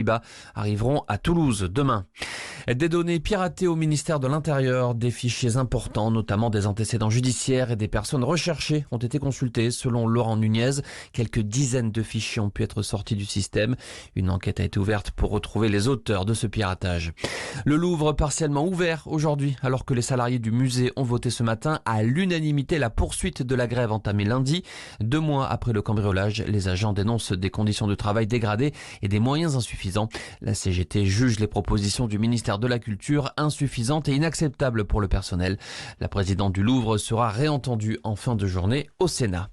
Pays-Bas arriveront à Toulouse demain. Des données piratées au ministère de l'Intérieur, des fichiers importants, notamment des antécédents judiciaires et des personnes recherchées ont été consultés. Selon Laurent Nunez, quelques dizaines de fichiers ont pu être sortis du système. Une enquête a été ouverte pour retrouver les auteurs de ce piratage. Le Louvre partiellement ouvert aujourd'hui, alors que les salariés du musée ont voté ce matin à l'unanimité la poursuite de la grève entamée lundi. 2 mois après le cambriolage, les agents dénoncent des conditions de travail dégradées et des moyens insuffisants. La CGT juge les propositions du ministère de la Culture insuffisantes et inacceptables pour le personnel. La présidente du Louvre sera réentendue en fin de journée au Sénat.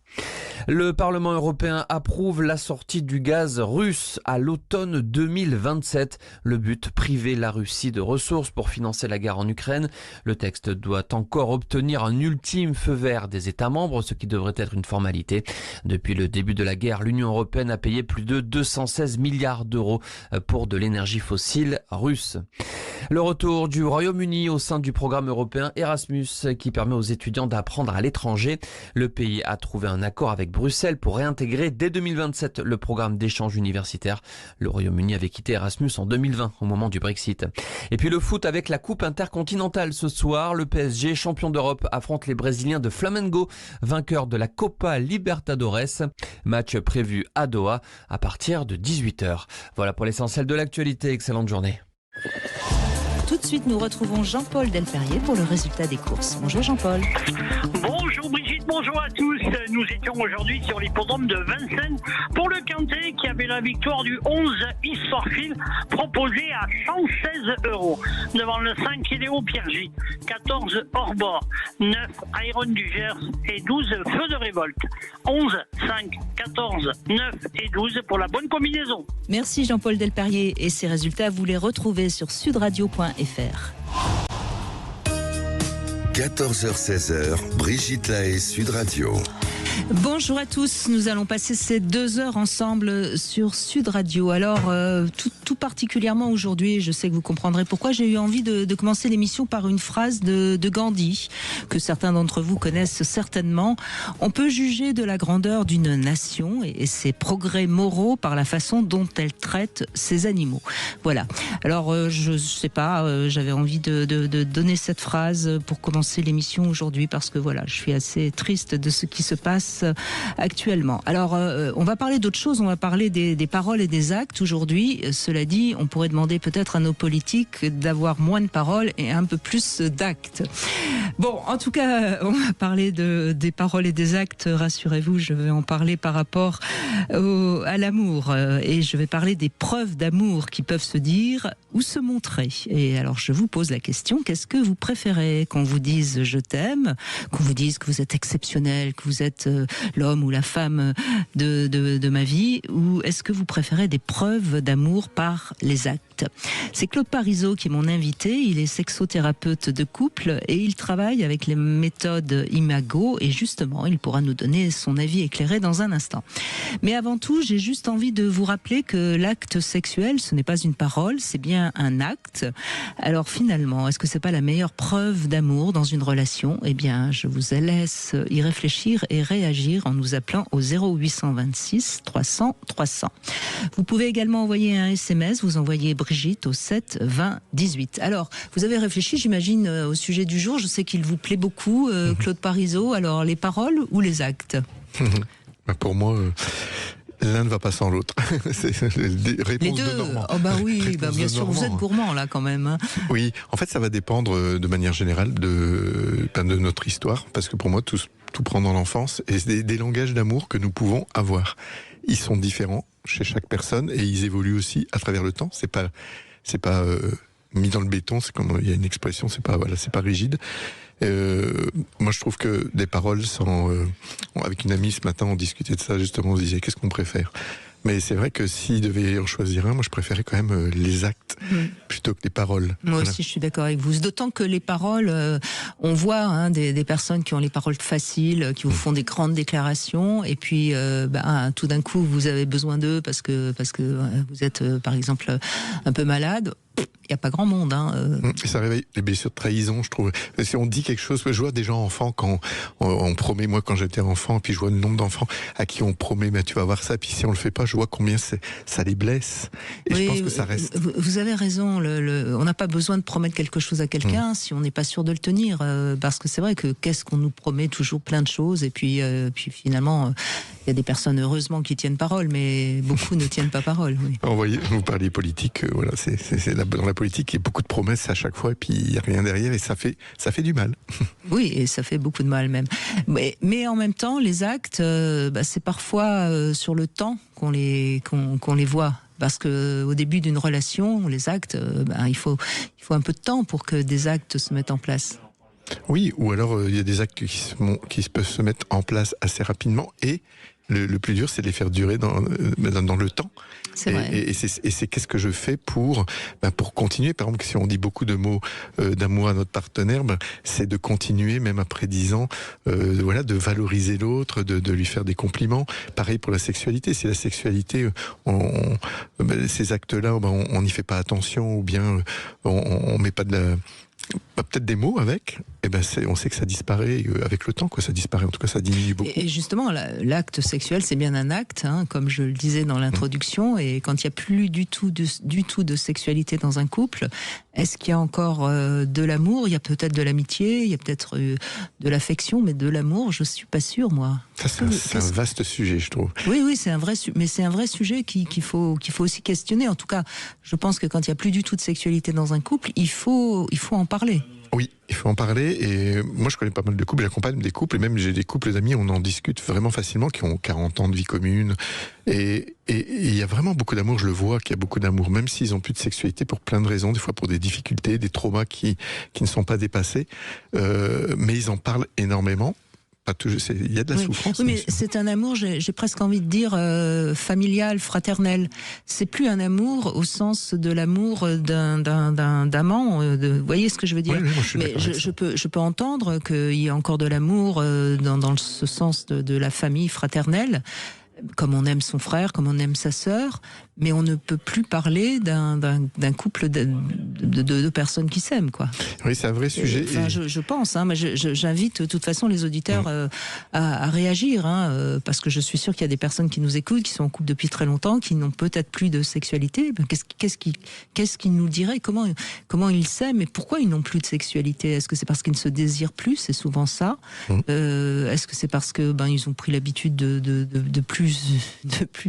Le Parlement européen approuve la sortie du gaz russe à l'automne 2027. Le but, priver la Russie de ressources pour financer la guerre en Ukraine. Le texte doit encore obtenir un ultime feu vert des États membres, ce qui devrait être une formalité. Depuis le début de la guerre, l'Union européenne a payé plus de 216 milliards d'euros pour de l'énergie fossile russe. Le retour du Royaume-Uni au sein du programme européen Erasmus qui permet aux étudiants d'apprendre à l'étranger. Le pays a trouvé un accord avec Bruxelles pour réintégrer dès 2027 le programme d'échange universitaire. Le Royaume-Uni avait quitté Erasmus en 2020 au moment du Brexit. Et puis le foot avec la Coupe intercontinentale ce soir. Le PSG, champion d'Europe, affronte les Brésiliens de Flamengo, vainqueurs de la Copa Libertadores. Match prévu à Doha à partir de 18h. Voilà pour l'essentiel de l'actualité. Excellente journée. Tout de suite, nous retrouvons Jean-Paul Delperrier pour le résultat des courses. Bonjour Jean-Paul. Bonjour Brigitte, bonjour à tous. Nous étions aujourd'hui sur l'hippodrome de Vincennes pour le Quintet qui avait la victoire du 11 Isforfil proposé à 116 €. Devant le 5 Idéo Piergy, 14 Hors-Bord, 9 Iron du Gers et 12 Feu de Révolte. 11, 5, 14, 9 et 12 pour la bonne combinaison. Merci Jean-Paul Delperrier et ces résultats, vous les retrouvez sur sudradio.fr. 14h-16h, Brigitte Lahaye, Sud Radio. Bonjour à tous, nous allons passer ces 2 heures ensemble sur Sud Radio. Alors, tout particulièrement aujourd'hui, je sais que vous comprendrez pourquoi, j'ai eu envie de commencer l'émission par une phrase de Gandhi, que certains d'entre vous connaissent certainement. On peut juger de la grandeur d'une nation et ses progrès moraux par la façon dont elle traite ses animaux. Voilà. Alors, je sais pas, j'avais envie de donner cette phrase pour commencer l'émission aujourd'hui parce que voilà, je suis assez triste de ce qui se passe actuellement. Alors, on va parler d'autre chose, on va parler des paroles et des actes aujourd'hui. Cela dit, on pourrait demander peut-être à nos politiques d'avoir moins de paroles et un peu plus d'actes. Bon, en tout cas, on va parler des paroles et des actes, rassurez-vous, je vais en parler par rapport à l'amour. Et je vais parler des preuves d'amour qui peuvent se dire ou se montrer. Et alors, je vous pose la question, qu'est-ce que vous préférez? Qu'on vous dise « je t'aime », qu'on vous dise que vous êtes exceptionnel, que vous êtes l'homme ou la femme de ma vie, ou est-ce que vous préférez des preuves d'amour par les actes? C'est Claude Parisot qui est mon invité, il est sexothérapeute de couple et il travaille avec les méthodes Imago et justement il pourra nous donner son avis éclairé dans un instant. Mais avant tout, j'ai juste envie de vous rappeler que l'acte sexuel, ce n'est pas une parole, c'est bien un acte. Alors finalement, est-ce que c'est pas la meilleure preuve d'amour dans une relation? Eh bien, je vous laisse y réfléchir et réagir en nous appelant au 0826 300 300. Vous pouvez également envoyer un SMS, vous envoyez Brigitte au 7 20 18. Alors, vous avez réfléchi, j'imagine, au sujet du jour. Je sais qu'il vous plaît beaucoup, Claude Parisot. Alors, les paroles ou les actes? Pour moi, l'un ne va pas sans l'autre. C'est les deux. Oh bah oui, bah bien sûr. Vous êtes gourmand là quand même. Hein. Oui, en fait, ça va dépendre de manière générale de notre histoire, parce que pour moi, tout prend dans l'enfance et c'est des langages d'amour que nous pouvons avoir. Ils sont différents chez chaque personne et ils évoluent aussi à travers le temps. C'est pas mis dans le béton. C'est comme il y a une expression. C'est pas rigide. Moi, je trouve que des paroles avec une amie ce matin, on discutait de ça justement. On se disait qu'est-ce qu'on préfère. Mais c'est vrai que s'il devait en choisir un, moi je préférais quand même les actes plutôt que les paroles. Moi aussi je suis d'accord avec vous. D'autant que les paroles, on voit des personnes qui ont les paroles faciles, qui vous font des grandes déclarations, et puis tout d'un coup vous avez besoin d'eux parce que vous êtes par exemple un peu malade. il n'y a pas grand monde. Et ça réveille les blessures de trahison, je trouve. Si on dit quelque chose, je vois des gens enfants quand on promet, moi quand j'étais enfant, puis je vois le nombre d'enfants à qui on promet, tu vas voir ça, puis si on le fait pas, je vois combien ça les blesse. Et je pense que ça reste. Vous avez raison, on n'a pas besoin de promettre quelque chose à quelqu'un si on n'est pas sûr de le tenir. Parce que c'est vrai que qu'est-ce qu'on nous promet toujours plein de choses, et puis finalement, il y a des personnes heureusement qui tiennent parole, mais beaucoup ne tiennent pas parole. Oui. Vous parliez politique, voilà, dans la politique, il y a beaucoup de promesses à chaque fois, et puis il n'y a rien derrière, et ça fait du mal. Oui, et ça fait beaucoup de mal même. Mais en même temps, les actes, c'est parfois sur le temps qu'on les voit. Parce que au début d'une relation, les actes, il faut un peu de temps pour que des actes se mettent en place. Oui, ou alors il y a des actes qui peuvent se mettre en place assez rapidement, et le plus dur, c'est de les faire durer dans le temps. C'est vrai. Et c'est qu'est-ce que je fais pour continuer. Par exemple, si on dit beaucoup de mots d'amour à notre partenaire, c'est de continuer, même après 10 ans, de valoriser l'autre, de lui faire des compliments. Pareil pour la sexualité. Si la sexualité, ces actes-là, on n'y fait pas attention, ou bien on met pas peut-être des mots avec, on sait que ça disparaît avec le temps, ça disparaît, en tout cas ça diminue beaucoup. Et justement, l'acte sexuel, c'est bien un acte, comme je le disais dans l'introduction, et quand il n'y a plus du tout de sexualité dans un couple, est-ce qu'il y a encore de l'amour? Il y a peut-être de l'amitié, il y a peut-être de l'affection, mais de l'amour, je ne suis pas sûre, moi. Ça, c'est un vaste sujet, je trouve. Oui, c'est un vrai sujet qu'il faut aussi questionner. En tout cas, je pense que quand il n'y a plus du tout de sexualité dans un couple, il faut en parler. Oui, il faut en parler, et moi je connais pas mal de couples, j'accompagne des couples, et même j'ai des couples d'amis, on en discute vraiment facilement, qui ont 40 ans de vie commune, et il y a vraiment beaucoup d'amour, je le vois qu'il y a beaucoup d'amour, même s'ils ont plus de sexualité pour plein de raisons, des fois pour des difficultés, des traumas qui ne sont pas dépassés, mais ils en parlent énormément. Il y a de la souffrance. Oui, mais c'est un amour, j'ai presque envie de dire familial, fraternel. C'est plus un amour au sens de l'amour d'un amant. Vous voyez ce que je veux dire? Oui, moi, je peux entendre qu'il y a encore de l'amour dans ce sens de la famille fraternelle, comme on aime son frère, comme on aime sa sœur, mais on ne peut plus parler d'un couple de personnes qui s'aiment, quoi. Oui, c'est un vrai sujet. Je pense, mais j'invite de toute façon les auditeurs à réagir, parce que je suis sûre qu'il y a des personnes qui nous écoutent, qui sont en couple depuis très longtemps, qui n'ont peut-être plus de sexualité. Qu'est-ce qu'ils nous diraient? Comment ils s'aiment et pourquoi ils n'ont plus de sexualité? Est-ce que c'est parce qu'ils ne se désirent plus? C'est souvent ça. Est-ce que c'est parce que ils ont pris l'habitude de plus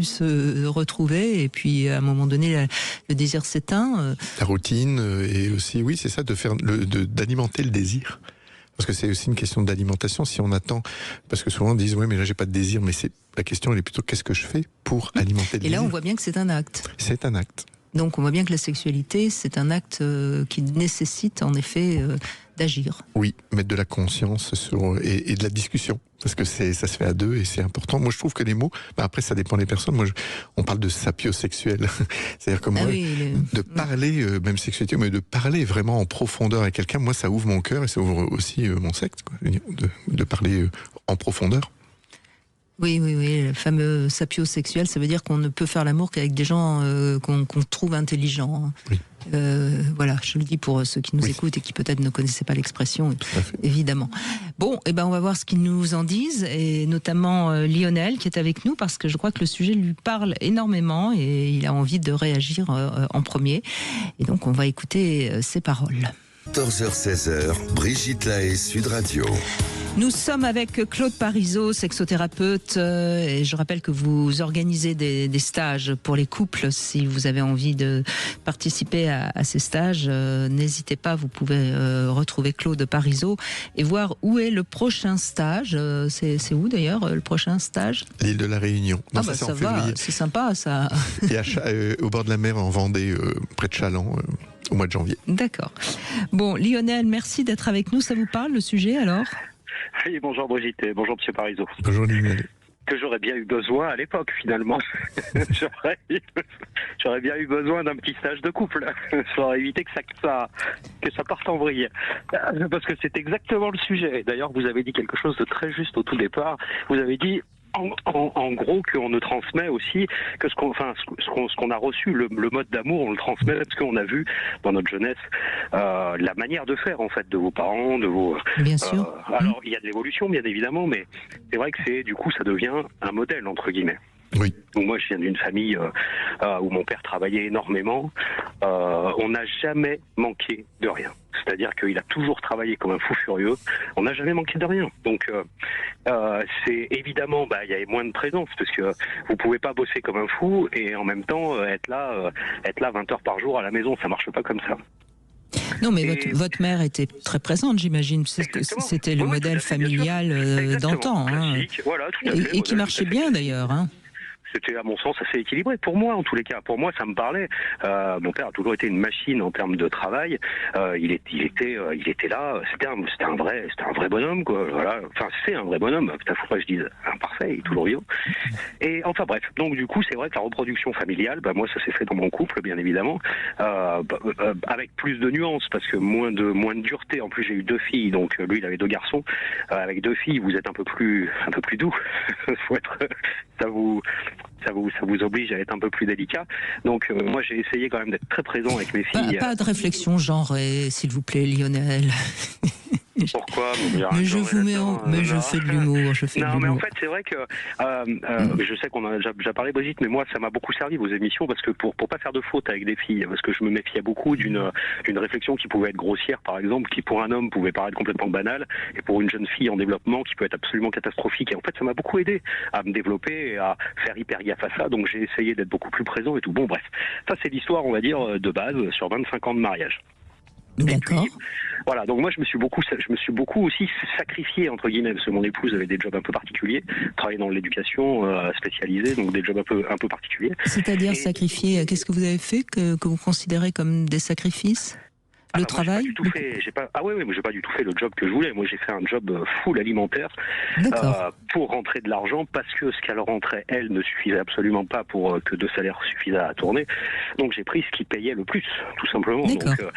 se retrouver, et puis à un moment donné le désir s'éteint. La routine, et aussi, oui, c'est ça, d'alimenter le désir. Parce que c'est aussi une question d'alimentation. Si on attend, parce que souvent on dit, mais là j'ai pas de désir, mais la question elle est plutôt qu'est-ce que je fais pour alimenter le désir. Et là on voit bien que c'est un acte. C'est un acte. Donc on voit bien que la sexualité, c'est un acte qui nécessite en effet d'agir. Oui, mettre de la conscience et de la discussion, parce que ça se fait à deux et c'est important. Moi je trouve que les mots, après ça dépend des personnes. Moi on parle de sapiosexuel, c'est-à-dire que moi, de parler, même sexualité, mais de parler vraiment en profondeur avec quelqu'un, moi ça ouvre mon cœur et ça ouvre aussi mon sexe, de parler en profondeur. Oui, le fameux sapiosexuel, ça veut dire qu'on ne peut faire l'amour qu'avec des gens qu'on trouve intelligents. Oui. Voilà, je le dis pour ceux qui nous écoutent et qui peut-être ne connaissaient pas l'expression, évidemment. Bon, on va voir ce qu'ils nous en disent, et notamment Lionel qui est avec nous, parce que je crois que le sujet lui parle énormément et il a envie de réagir en premier. Et donc on va écouter ses paroles. 14h-16h, Brigitte Lahaie, Sud Radio. Nous sommes avec Claude Parisot, sexothérapeute, et je rappelle que vous organisez des stages pour les couples. Si vous avez envie de participer à ces stages, n'hésitez pas, vous pouvez retrouver Claude Parisot et voir où est le prochain stage. C'est où d'ailleurs le prochain stage? L'île de la Réunion. Non, ça va, c'est sympa ça. Et au bord de la mer en Vendée, près de Chaland. Au mois de janvier. D'accord. Bon, Lionel, merci d'être avec nous. Ça vous parle, le sujet, alors? Oui, bonjour Brigitte, bonjour Monsieur Parisot. Bonjour Lionel. Que j'aurais bien eu besoin à l'époque, finalement. J'aurais bien eu besoin d'un petit stage de couple. Ça aurait évité que ça parte en vrille. Parce que c'est exactement le sujet. D'ailleurs, vous avez dit quelque chose de très juste au tout départ. Vous avez dit, En gros, qu'on ne transmet aussi que ce qu'on a reçu, le mode d'amour, on le transmet parce qu'on a vu dans notre jeunesse la manière de faire en fait de vos parents, de vos. Bien sûr. Alors il y a de l'évolution bien évidemment, mais c'est vrai que du coup ça devient un modèle entre guillemets. Oui. Donc moi, je viens d'une famille où mon père travaillait énormément. On n'a jamais manqué de rien. C'est-à-dire qu'il a toujours travaillé comme un fou furieux. On n'a jamais manqué de rien. Donc, c'est évidemment, il y avait moins de présence parce que vous pouvez pas bosser comme un fou et en même temps être là 20 heures par jour à la maison. Ça marche pas comme ça. Non, mais votre mère était très présente, j'imagine. C'était le modèle familial d'antan. Voilà, tout à fait, et qui marchait bien d'ailleurs. C'était à mon sens assez équilibré pour moi en tous les cas. Pour moi ça me parlait. Mon père a toujours été une machine en termes de travail. Il était là. C'était un vrai bonhomme quoi. Voilà. Enfin c'est un vrai bonhomme. Putain, faut pas que je dise imparfait, il est toujours vivant. Et enfin bref. Donc du coup c'est vrai que la reproduction familiale, moi ça s'est fait dans mon couple bien évidemment, avec plus de nuances parce que moins de dureté. En plus j'ai eu 2 filles, donc lui il avait 2 garçons. Avec 2 filles vous êtes un peu plus doux. Faut être ça vous oblige à être un peu plus délicat. Donc moi j'ai essayé quand même d'être très présent avec mes filles. Pas de réflexion genrée, s'il vous plaît, Lionel. Pourquoi Mais je vous mets mais je fais de l'humour. Non, mais en fait, c'est vrai que je sais qu'on en a déjà parlé, Brigitte, mais moi, ça m'a beaucoup servi vos émissions parce que pour pas faire de fautes avec des filles, parce que je me méfiais beaucoup d'une réflexion qui pouvait être grossière, par exemple, qui pour un homme pouvait paraître complètement banale, et pour une jeune fille en développement qui peut être absolument catastrophique. Et en fait, ça m'a beaucoup aidé à me développer et à faire hyper gaffe à ça. Donc j'ai essayé d'être beaucoup plus présent et tout. Bon, bref, ça c'est l'histoire, on va dire, de base sur 25 ans de mariage. D'accord. Puis, voilà, donc moi je me suis beaucoup aussi sacrifié entre guillemets parce que mon épouse avait des jobs un peu particuliers, travaillait dans l'éducation spécialisée, donc des jobs un peu particuliers. C'est-à-dire sacrifier, qu'est-ce que vous avez fait que vous considérez comme des sacrifices? Le travail? J'ai pas du tout fait le job que je voulais. Moi, j'ai fait un job full alimentaire pour rentrer de l'argent parce que ce qu'elle rentrait, elle, ne suffisait absolument pas pour que 2 salaires suffisaient à tourner. Donc, j'ai pris ce qui payait le plus, tout simplement. D'accord.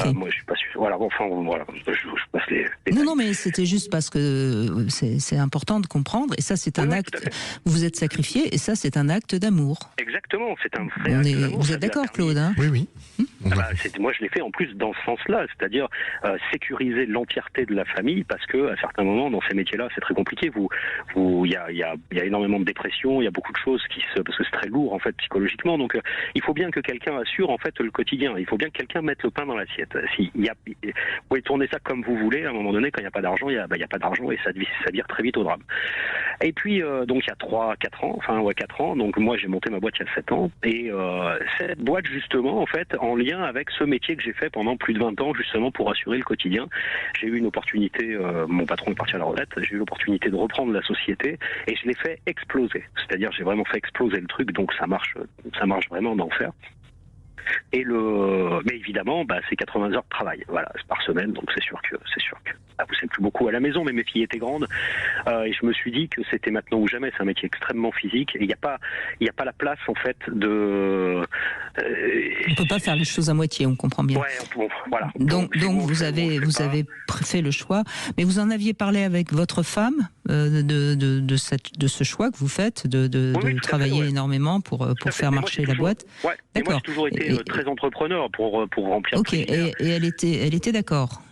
Donc, moi, je suis pas sûr. Voilà, enfin, voilà. Je passe les Non, mais c'était juste parce que c'est important de comprendre. Et ça, c'est un acte. Vous vous êtes sacrifié, et ça, c'est un acte d'amour. Exactement, c'est un vrai acte d'amour. Vous êtes d'accord, Claude, hein? Oui. Moi, je l'ai fait en plus dans ce sens-là, c'est-à-dire sécuriser l'entièreté de la famille, parce que à certains moments, dans ces métiers-là, c'est très compliqué. Il y a énormément de dépression, il y a beaucoup de choses parce que c'est très lourd en fait psychologiquement. Donc, il faut bien que quelqu'un assure en fait le quotidien. Il faut bien que quelqu'un mette le pain dans l'assiette. Vous pouvez tourner ça comme vous voulez. À un moment donné, quand il n'y a pas d'argent, il y a pas d'argent et ça vire très vite au drame. Et puis, donc il y a 4 ans. Donc moi, j'ai monté ma boîte il y a 7 ans. Et cette boîte, justement, en fait, en lien avec ce métier que j'ai fait pendant plus de 20 ans, justement, pour assurer le quotidien. J'ai eu une opportunité, mon patron est parti à la retraite, j'ai eu l'opportunité de reprendre la société et je l'ai fait exploser. C'est-à-dire, j'ai vraiment fait exploser le truc, donc ça marche vraiment d'enfer. Mais évidemment, c'est 80 heures de travail, voilà, par semaine, donc c'est sûr que ça poussait plus beaucoup à la maison, mais mes filles étaient grandes, et je me suis dit que c'était maintenant ou jamais. C'est un métier extrêmement physique, et il n'y a pas la place en fait de. On peut pas faire les choses à moitié, on comprend bien. Ouais, voilà. Donc vous avez fait le choix, mais vous en aviez parlé avec votre femme de ce choix que vous faites de travailler énormément pour faire marcher la boîte. Ouais. Et moi j'ai toujours été très entrepreneur pour remplir. Ok, et elle était d'accord.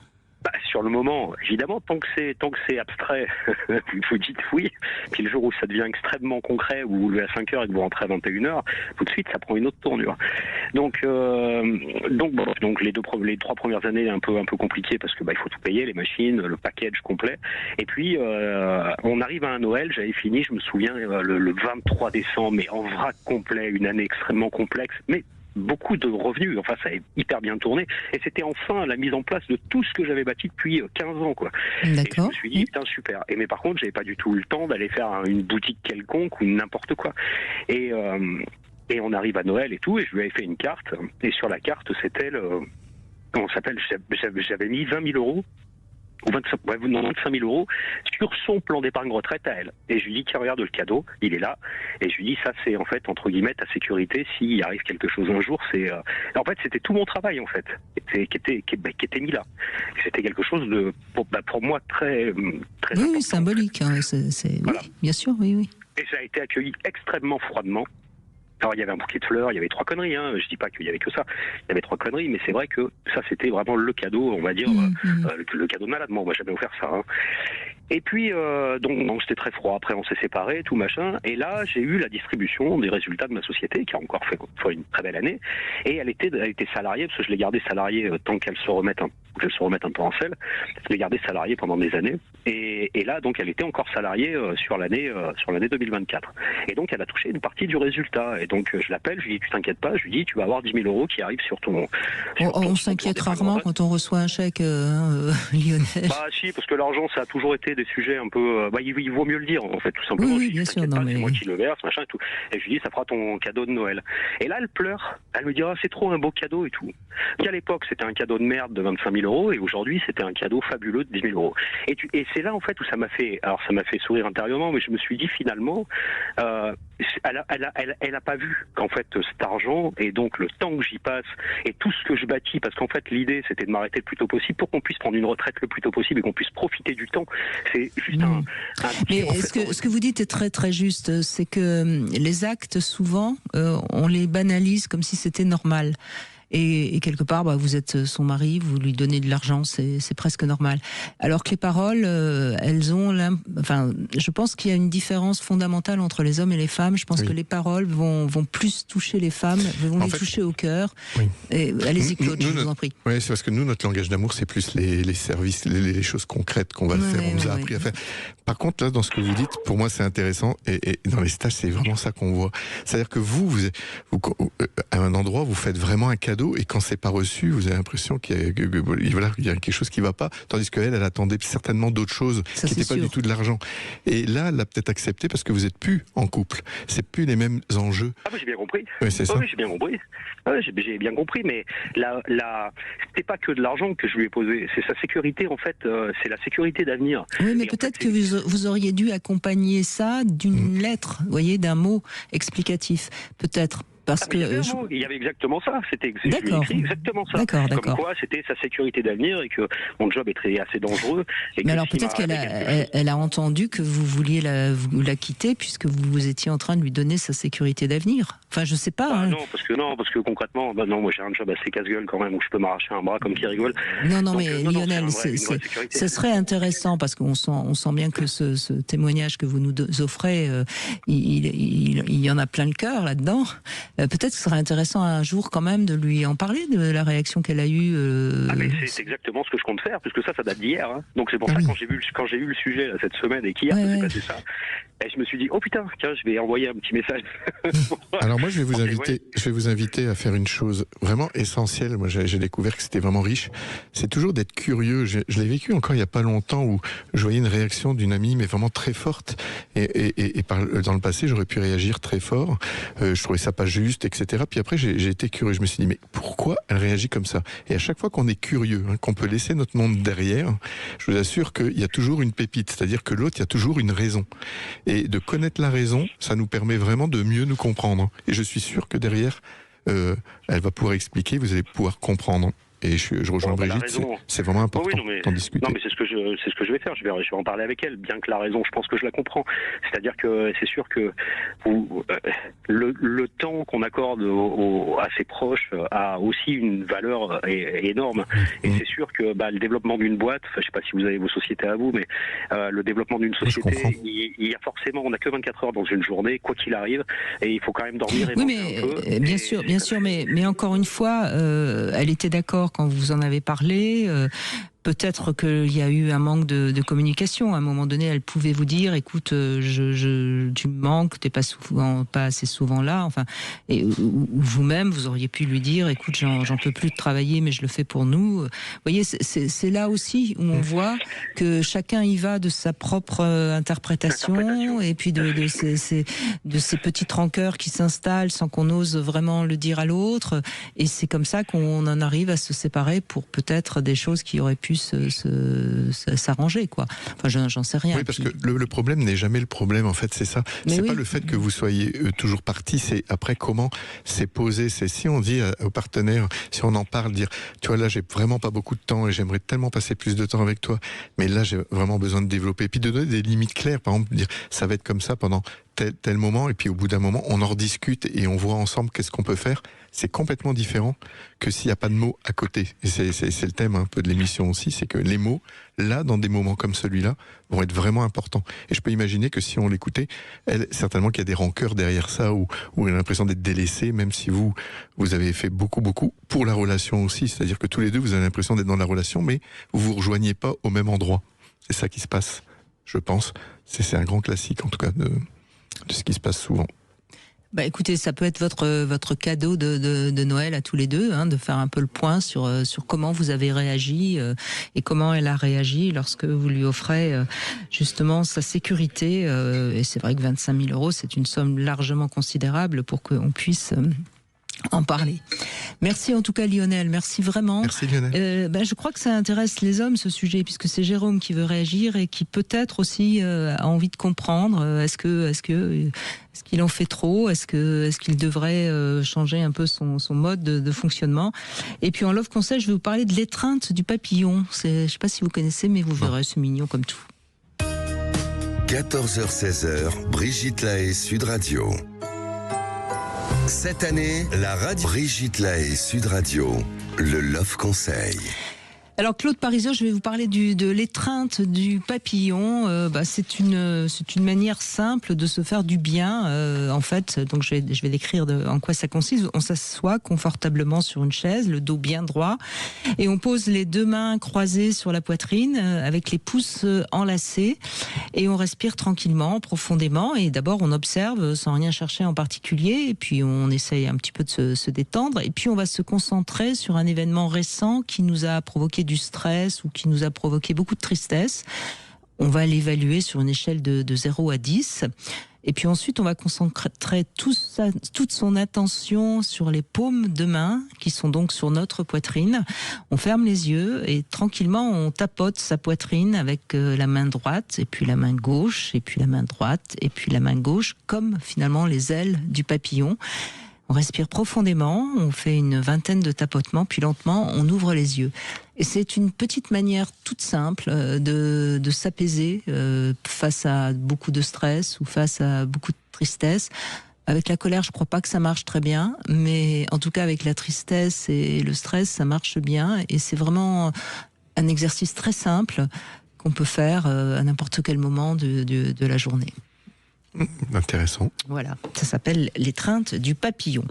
Sur le moment, évidemment, tant que c'est abstrait, vous dites oui. Puis le jour où ça devient extrêmement concret, où vous vous levez à 5 heures et que vous rentrez à 21 heures, tout de suite, ça prend une autre tournure. Donc les 3 premières années un peu compliquées parce que il faut tout payer, les machines, le package complet. Et puis on arrive à un Noël, j'avais fini, je me souviens, le 23 décembre, mais en vrac complet, une année extrêmement complexe, mais beaucoup de revenus, enfin ça a hyper bien tourné, et c'était enfin la mise en place de tout ce que j'avais bâti depuis 15 ans, quoi. D'accord. Et je me suis dit, putain, super. Mais par contre, j'avais pas du tout eu le temps d'aller faire une boutique quelconque ou n'importe quoi. Et on arrive à Noël et tout, et je lui avais fait une carte, et sur la carte, c'était comment ça s'appelle, j'avais mis 20 000 euros ou 25 000 euros sur son plan d'épargne retraite à elle. Et je lui dis, tiens, regarde le cadeau, il est là. Et je lui dis, ça c'est en fait, entre guillemets, ta sécurité, s'il arrive quelque chose un jour, c'est... En fait, c'était tout mon travail, en fait, qui était mis là. Et c'était quelque chose de, pour moi, très oui, important. Oui, symbolique. Hein, voilà. Oui, bien sûr, oui. Et ça a été accueilli extrêmement froidement. Alors, il y avait un bouquet de fleurs, il y avait 3 conneries, hein. Je dis pas qu'il y avait que ça. Il y avait 3 conneries, mais c'est vrai que ça, c'était vraiment le cadeau, on va dire, le cadeau de malade. Moi, on m'a jamais offert ça, hein. Et puis, donc c'était très froid. Après, on s'est séparés, tout machin. Et là, j'ai eu la distribution des résultats de ma société, qui a encore fait une très belle année. Et elle était salariée, parce que je l'ai gardée salariée tant qu'elle se remette un peu en selle. Je l'ai gardée salariée pendant des années. Et là, donc, elle était encore salariée sur l'année 2024. Et donc, elle a touché une partie du résultat. Et donc, je l'appelle, je lui dis, tu t'inquiètes pas, je lui dis, tu vas avoir 10 000 € qui arrivent sur ton... On s'inquiète rarement quand on reçoit un chèque, Lionel. Bah si, parce que l'argent, ça a toujours été des sujets un peu... il vaut mieux le dire, en fait, tout simplement. Oui, bien sûr. C'est moi qui le verse, machin et tout. Et je lui dis, ça fera ton cadeau de Noël. Et là, elle pleure. Elle me dit, c'est trop un beau cadeau et tout. Qu'à l'époque, c'était un cadeau de merde de 25 000 € et aujourd'hui, c'était un cadeau fabuleux de 10 000 €. Et c'est là, en fait, où ça m'a fait sourire intérieurement, mais je me suis dit, finalement, elle a pas vu qu'en fait, cet argent et donc le temps que j'y passe et tout ce que je bâtis, parce qu'en fait, l'idée, c'était de m'arrêter le plus tôt possible pour qu'on puisse prendre une retraite le plus tôt possible et qu'on puisse profiter du temps. C'est juste Mais ce que vous dites est très très juste, c'est que les actes, souvent, on les banalise comme si c'était normal. Et quelque part, vous êtes son mari, vous lui donnez de l'argent, c'est presque normal. Alors que les paroles, elles ont... je pense qu'il y a une différence fondamentale entre les hommes et les femmes. Je pense que les paroles vont plus toucher les femmes, vont les toucher au cœur. Oui. Et allez-y, Claude, je vous en prie. Oui, c'est parce que nous, notre langage d'amour, c'est plus les services, les choses concrètes qu'on va faire, on nous a appris à faire. Par contre, là, dans ce que vous dites, pour moi, c'est intéressant. Et dans les stages, c'est vraiment ça qu'on voit. C'est-à-dire que vous, à un endroit, vous faites vraiment un cadeau. Et quand c'est pas reçu, vous avez l'impression qu'il y a quelque chose qui va pas. Tandis qu'elle attendait certainement d'autres choses qui n'étaient pas du tout de l'argent. Et là, elle l'a peut-être accepté parce que vous êtes plus en couple. C'est plus les mêmes enjeux. Ah, j'ai bien compris. Oui, c'est ça. Oui, j'ai bien compris. J'ai bien compris, mais c'était pas que de l'argent que je lui ai posé. C'est sa sécurité, en fait. C'est la sécurité d'avenir. Oui, mais peut-être que vous auriez dû accompagner ça d'une lettre, vous voyez, d'un mot explicatif. Peut-être. Parce que il y avait exactement ça. Je lui ai écrit exactement ça. D'accord. Comme quoi, c'était sa sécurité d'avenir et que mon job était assez dangereux. Mais alors peut-être qu'elle a entendu que vous vouliez la quitter puisque vous étiez en train de lui donner sa sécurité d'avenir. Enfin, je sais pas. Non, parce que concrètement, moi j'ai un job assez casse-gueule quand même où je peux m'arracher un bras comme qui rigole. Non, mais Lionel, ce serait intéressant parce qu'on sent bien que ce témoignage que vous nous offrez, il y en a plein le cœur là-dedans. Peut-être que ce serait intéressant un jour quand même de lui en parler de la réaction qu'elle a eue. Mais c'est exactement ce que je compte faire, puisque ça date d'hier. Hein. Donc c'est pour ça quand j'ai vu le sujet là, cette semaine et qu'hier s'est passé ça, et je me suis dit oh putain, tiens, je vais envoyer un petit message. Alors moi je vais vous inviter à faire une chose vraiment essentielle. Moi j'ai découvert que c'était vraiment riche. C'est toujours d'être curieux. Je l'ai vécu encore il y a pas longtemps où je voyais une réaction d'une amie mais vraiment très forte et dans le passé j'aurais pu réagir très fort. Je trouvais ça pas juste, etc. Puis après, j'ai été curieux. Je me suis dit, mais pourquoi elle réagit comme ça? Et à chaque fois qu'on est curieux, qu'on peut laisser notre monde derrière, je vous assure qu'il y a toujours une pépite. C'est-à-dire que l'autre, il y a toujours une raison. Et de connaître la raison, ça nous permet vraiment de mieux nous comprendre. Et je suis sûr que derrière, elle va pouvoir expliquer, vous allez pouvoir comprendre. Et je rejoins Brigitte, c'est vraiment important d'en discuter. Non, mais c'est ce que je vais faire. Je vais en parler avec elle, bien que la raison, je pense que je la comprends. C'est-à-dire que c'est sûr que le temps qu'on accorde à ses proches a aussi une valeur énorme. Et c'est sûr que le développement d'une boîte, je sais pas si vous avez vos sociétés à vous, mais le développement d'une société, il y a forcément, on n'a que 24 heures dans une journée, quoi qu'il arrive, et il faut quand même dormir et manger un peu. Bien sûr, mais encore une fois, elle était d'accord quand vous en avez parlé. Peut-être qu'il y a eu un manque de communication. À un moment donné, elle pouvait vous dire, écoute, tu me manques, t'es pas assez souvent là. Enfin, et vous-même, vous auriez pu lui dire, écoute, j'en peux plus de travailler, mais je le fais pour nous. Vous voyez, c'est là aussi où on voit que chacun y va de sa propre interprétation et puis de ces petites rancœurs qui s'installent sans qu'on ose vraiment le dire à l'autre. Et c'est comme ça qu'on en arrive à se séparer pour peut-être des choses qui auraient pu s'arranger, quoi. Enfin, j'en sais rien. Oui, parce que le problème n'est jamais le problème, en fait, c'est ça. C'est pas le fait que vous soyez toujours parti, c'est après comment c'est posé. C'est si on dit au partenaire, si on en parle, dire, tu vois, là, j'ai vraiment pas beaucoup de temps et j'aimerais tellement passer plus de temps avec toi, mais là, j'ai vraiment besoin de développer. Et puis de donner des limites claires, par exemple, dire, ça va être comme ça pendant tel moment, et puis au bout d'un moment, on en rediscute et on voit ensemble qu'est-ce qu'on peut faire. C'est complètement différent que s'il n'y a pas de mots à côté. Et c'est le thème un peu de l'émission aussi, c'est que les mots, là, dans des moments comme celui-là, vont être vraiment importants. Et je peux imaginer que si on l'écoutait, certainement qu'il y a des rancœurs derrière ça, ou on a l'impression d'être délaissé, même si vous avez fait beaucoup pour la relation aussi. C'est-à-dire que tous les deux, vous avez l'impression d'être dans la relation, mais vous vous rejoignez pas au même endroit. C'est ça qui se passe, je pense. C'est un grand classique, en tout cas, de ce qui se passe souvent. Bah écoutez, ça peut être votre cadeau de Noël à tous les deux, de faire un peu le point sur comment vous avez réagi et comment elle a réagi lorsque vous lui offrez justement sa sécurité. Et c'est vrai que 25 000 €, c'est une somme largement considérable pour qu'on puisse en parler. Merci en tout cas Lionel, merci vraiment. Merci Lionel. Je crois que ça intéresse les hommes ce sujet, puisque c'est Jérôme qui veut réagir et qui peut-être aussi a envie de comprendre. Est-ce qu'il en fait trop? Est-ce qu'il devrait changer un peu son mode de fonctionnement? Et puis en Love Conseil, je vais vous parler de l'étreinte du papillon. Je ne sais pas si vous connaissez, mais vous verrez, c'est mignon comme tout. 14h-16h, Brigitte Lahaie, Sud Radio. Cette année, la radio Brigitte Lahaie, Sud Radio, le Love Conseil. Alors Claude Parisot, je vais vous parler de l'étreinte du papillon. C'est une manière simple de se faire du bien. En fait, donc je vais décrire en quoi ça consiste. On s'assoit confortablement sur une chaise, le dos bien droit, et on pose les deux mains croisées sur la poitrine avec les pouces enlacés, et on respire tranquillement, profondément. Et d'abord, on observe sans rien chercher en particulier, et puis on essaye un petit peu de se détendre, et puis on va se concentrer sur un événement récent qui nous a provoqué du stress ou qui nous a provoqué beaucoup de tristesse. On va l'évaluer sur une échelle de 0 à 10. Et puis ensuite, on va concentrer toute son attention sur les paumes de main qui sont donc sur notre poitrine. On ferme les yeux et tranquillement, on tapote sa poitrine avec la main droite et puis la main gauche et puis la main droite et puis la main gauche, comme finalement les ailes du papillon. On respire profondément, on fait une vingtaine de tapotements, puis lentement, on ouvre les yeux. Et c'est une petite manière toute simple de s'apaiser face à beaucoup de stress ou face à beaucoup de tristesse. Avec la colère, je ne crois pas que ça marche très bien, mais en tout cas avec la tristesse et le stress, ça marche bien. Et c'est vraiment un exercice très simple qu'on peut faire à n'importe quel moment de la journée. Intéressant. Voilà, ça s'appelle l'étreinte du papillon.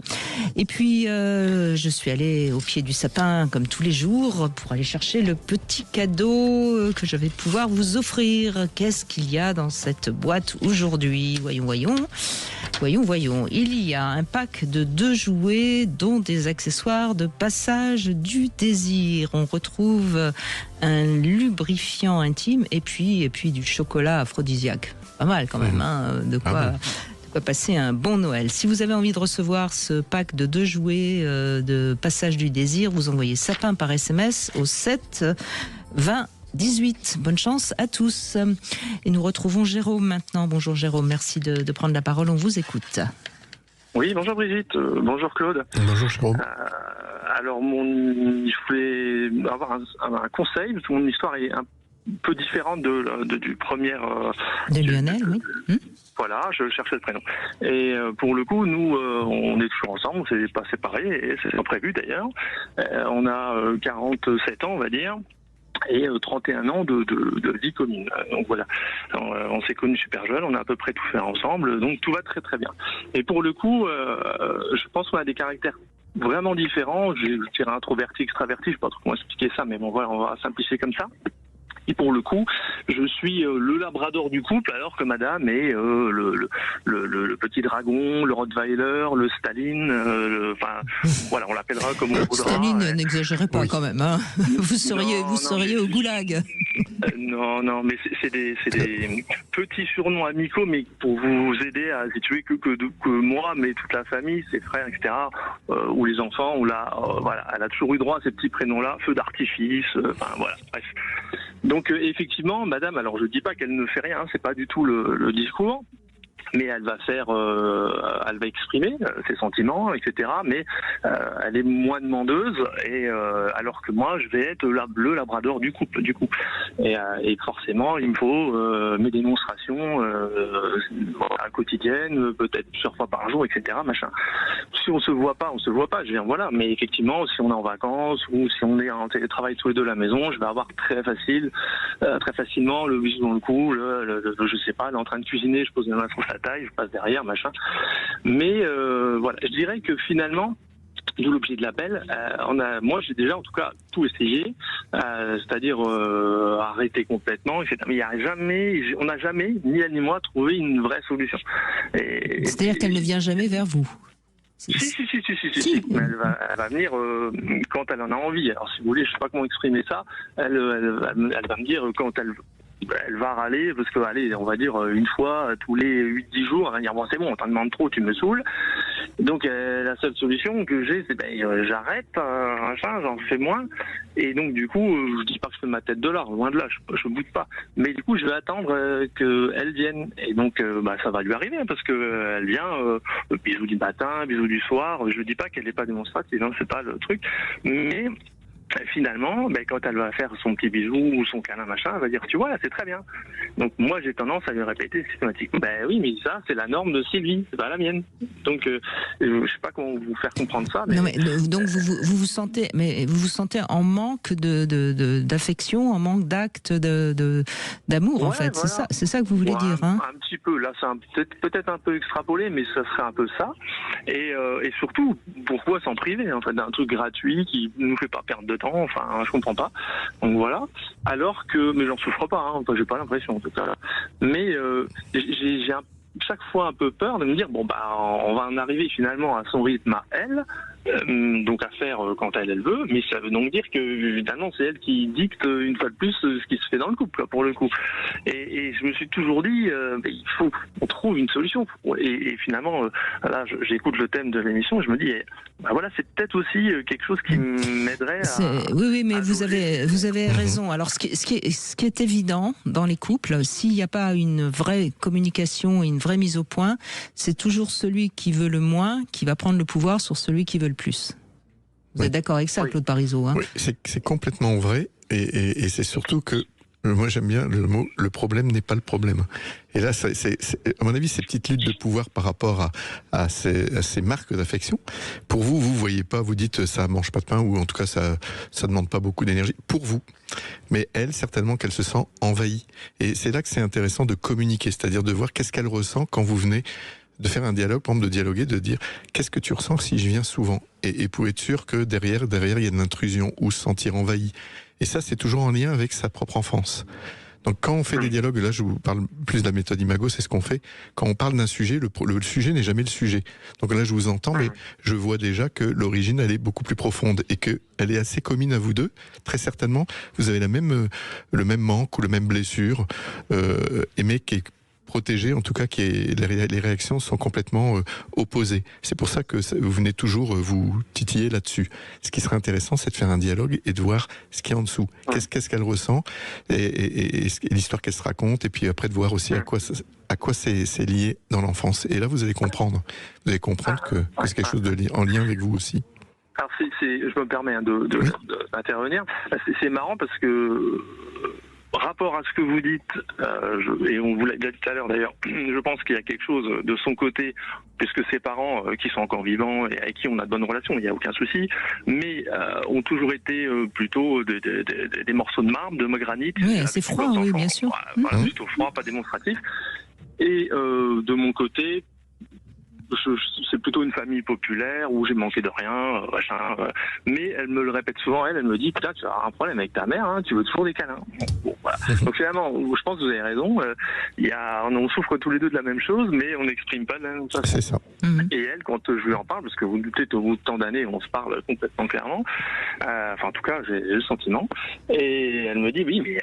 Et puis, je suis allée au pied du sapin, comme tous les jours, pour aller chercher le petit cadeau que je vais pouvoir vous offrir. Qu'est-ce qu'il y a dans cette boîte aujourd'hui? Voyons. Il y a un pack de 2 jouets, dont des accessoires de passage du désir. On retrouve un lubrifiant intime et puis du chocolat aphrodisiaque. Pas mal quand même, de quoi passer un bon Noël. Si vous avez envie de recevoir ce pack de 2 jouets de passage du désir, vous envoyez sapin par SMS au 7 20 18. Bonne chance à tous. Et nous retrouvons Jérôme maintenant. Bonjour Jérôme, merci de prendre la parole, on vous écoute. Oui, bonjour Brigitte, bonjour Claude. Bonjour Jérôme. Alors, je voulais avoir un conseil, parce que mon histoire est un peu différente du premier... de Lionel, oui. Voilà, je cherchais le prénom. Et pour le coup, nous, on est toujours ensemble, on s'est pas séparés, et c'est pas prévu d'ailleurs. On a 47 ans, on va dire, et 31 ans de vie commune. Donc voilà, on s'est connus super jeunes, on a à peu près tout fait ensemble, donc tout va très très bien. Et pour le coup, je pense qu'on a des caractères vraiment différents. Je dirais introverti, extraverti, je sais pas trop comment expliquer ça, mais bon voilà, on va simplifier comme ça. Et pour le coup, je suis le labrador du couple, alors que madame est le petit dragon, le rottweiler, le Staline, voilà, on l'appellera comme on voudra. Staline, n'exagérez pas quand même, hein. Vous seriez au goulag. Non, mais c'est des petits surnoms amicaux, mais pour vous aider à situer que moi, mais toute la famille, ses frères, etc., ou les enfants, voilà, elle a toujours eu droit à ces petits prénoms-là, feu d'artifice, voilà, bref. Donc effectivement, madame, alors je dis pas qu'elle ne fait rien, c'est pas du tout le discours. mais elle va exprimer ses sentiments, etc. Mais elle est moins demandeuse, et alors que moi, je vais être le labrador du couple, et forcément, il me faut mes démonstrations quotidiennes, peut-être plusieurs fois par jour, etc. Machin. Si on se voit pas, je veux dire, voilà. Mais effectivement, si on est en vacances ou si on est en télétravail tous les deux à la maison, je vais avoir très facilement le bisou dans le cou, je sais pas, elle est en train de cuisiner, je pose la main sur sa taille, je passe derrière, machin. Mais voilà, je dirais que finalement, d'où l'objet de l'appel, moi j'ai déjà en tout cas tout essayé, c'est-à-dire arrêter complètement, etc. Mais on n'a jamais, ni elle ni moi, trouvé une vraie solution. C'est-à-dire qu'elle ne vient jamais vers vous? Si. Mais elle va venir quand elle en a envie. Alors si vous voulez, je sais pas comment exprimer ça. Elle va me dire quand elle va râler, parce que, allez, on va dire une fois tous les 8-10 jours, elle va dire bon, c'est bon, on t'en demande trop, tu me saoules. Donc la seule solution que j'ai, c'est j'arrête, j'en fais moins. Et donc du coup, je dis pas que je fais ma tête de l'art, loin de là, je boude pas. Mais du coup, je vais attendre qu'elle vienne. Et donc ça va lui arriver, parce que elle vient, bisous du matin, bisous du soir. Je dis pas qu'elle n'est pas démonstrative, c'est pas le truc. Mais finalement, quand elle va faire son petit bisou ou son câlin machin, elle va dire tu vois là c'est très bien. Donc moi j'ai tendance à lui répéter systématiquement oui mais ça c'est la norme de Sylvie, c'est pas la mienne. Donc je sais pas comment vous faire comprendre ça. Mais... Non, mais donc vous vous sentez en manque d'affection, en manque d'acte d'amour, en fait. Voilà. C'est ça que vous voulez dire, hein? Un petit peu. Là c'est peut-être un peu extrapolé, mais ça serait un peu ça. Et surtout pourquoi s'en priver en fait d'un truc gratuit qui nous fait pas perdre de temps, enfin je comprends pas. Donc voilà. Alors que, mais j'en souffre pas, j'ai pas l'impression en tout cas. Mais j'ai chaque fois un peu peur de me dire on va en arriver finalement à son rythme à elle, donc à faire quand elle veut, mais ça veut donc dire que évidemment c'est elle qui dicte une fois de plus ce qui se fait dans le couple pour le coup. Et je me suis toujours dit il faut qu'on trouve une solution. Et finalement là j'écoute le thème de l'émission et je me dis voilà, c'est peut-être aussi quelque chose qui m'aiderait à... Oui, mais vous avez raison. Alors, ce qui est évident dans les couples, s'il n'y a pas une vraie communication, une vraie mise au point, c'est toujours celui qui veut le moins qui va prendre le pouvoir sur celui qui veut le plus. Vous êtes d'accord avec ça, Claude Parisot, hein? Oui, c'est complètement vrai. Et c'est surtout que moi j'aime bien le mot « le problème n'est pas le problème ». Et là, à mon avis, ces petites luttes de pouvoir par rapport à ces marques d'affection, pour vous voyez pas, vous dites ça mange pas de pain, ou en tout cas ça demande pas beaucoup d'énergie, pour vous. Mais elle, certainement qu'elle se sent envahie. Et c'est là que c'est intéressant de communiquer, c'est-à-dire de voir qu'est-ce qu'elle ressent quand vous venez de faire un dialogue, par exemple de dialoguer, de dire qu'est-ce que tu ressens si je viens souvent, et pour être sûr que derrière il y a de l'intrusion ou se sentir envahi. Et ça, c'est toujours en lien avec sa propre enfance. Donc quand on fait des dialogues, là je vous parle plus de la méthode Imago, c'est ce qu'on fait. Quand on parle d'un sujet, le sujet n'est jamais le sujet. Donc là je vous entends, mais je vois déjà que l'origine elle est beaucoup plus profonde et que elle est assez commune à vous deux. Très certainement, vous avez le même manque ou la même blessure, mais qui est protégé, en tout cas, les réactions sont complètement opposées. C'est pour ça que vous venez toujours vous titiller là-dessus. Ce qui serait intéressant, c'est de faire un dialogue et de voir ce qu'il y a en dessous. Qu'est-ce qu'elle ressent et l'histoire qu'elle se raconte, et puis après de voir aussi à quoi c'est lié dans l'enfance. Et là, vous allez comprendre. Vous allez comprendre que c'est quelque chose en lien avec vous aussi. Alors, je me permets d'intervenir. C'est marrant parce que rapport à ce que vous dites, et on vous l'a dit tout à l'heure d'ailleurs, je pense qu'il y a quelque chose de son côté, puisque ses parents, qui sont encore vivants et avec qui on a de bonnes relations, il n'y a aucun souci, mais ont toujours été plutôt des morceaux de marbre, de granit. Oui, c'est froid, oui, bien sûr. Voilà, plutôt froid, pas démonstratif. Et de mon côté, c'est plutôt une famille populaire où j'ai manqué de rien, machin. Mais elle me le répète souvent, elle me dit putain, tu vas avoir un problème avec ta mère, hein, tu veux toujours des câlins. Bon, voilà. Donc finalement, je pense que vous avez raison. On souffre tous les deux de la même chose, mais on n'exprime pas de la même façon. C'est ça. Et elle, quand je lui en parle, parce que vous doutez au bout de tant d'années, on se parle complètement clairement. Enfin, en tout cas, j'ai le sentiment. Et elle me dit oui, mais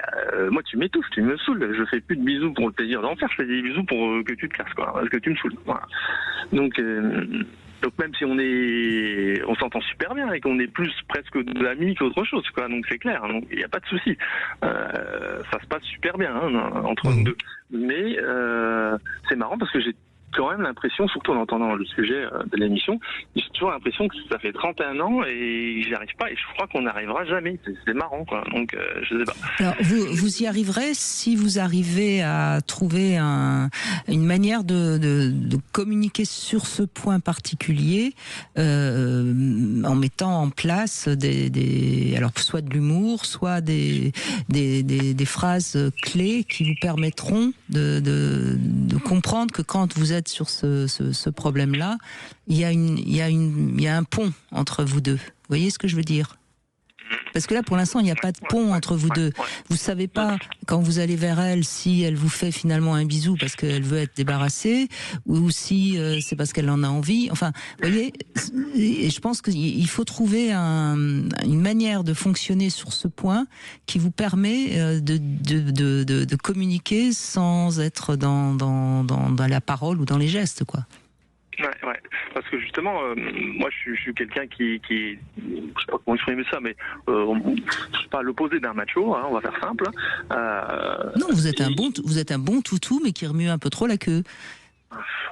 moi tu m'étouffes, tu me saoules. Je fais plus de bisous pour le plaisir d'en faire, je fais des bisous pour que tu te casses, quoi, parce que tu me saoules. Voilà. Donc même si on s'entend super bien et qu'on est plus presque d'amis qu'autre chose, quoi. Donc c'est clair, donc il n'y a pas de souci. Ça se passe super bien entre nous deux. Mais c'est marrant parce que j'ai quand même l'impression, surtout en entendant le sujet de l'émission, j'ai toujours l'impression que ça fait 31 ans et j'y arrive pas, et je crois qu'on n'arrivera jamais. C'est marrant, quoi. Donc, je sais pas. Alors, vous y arriverez si vous arrivez à trouver une manière de communiquer sur ce point particulier, en mettant en place alors soit de l'humour, soit des phrases clés qui vous permettront de comprendre que quand vous êtes sur ce problème-là, il y a un pont entre vous deux. Vous voyez ce que je veux dire ? Parce que là, pour l'instant, il n'y a pas de pont entre vous deux. Vous savez pas, quand vous allez vers elle, si elle vous fait finalement un bisou parce qu'elle veut être débarrassée, ou si c'est parce qu'elle en a envie. Enfin, vous voyez, et je pense qu'il faut trouver une manière de fonctionner sur ce point qui vous permet de communiquer sans être dans la parole ou dans les gestes, quoi. Ouais, parce que justement, moi je suis quelqu'un qui je sais pas comment exprimer ça, mais je suis pas à l'opposé d'un macho, hein, on va faire simple. Non, vous êtes un bon toutou, mais qui remue un peu trop la queue.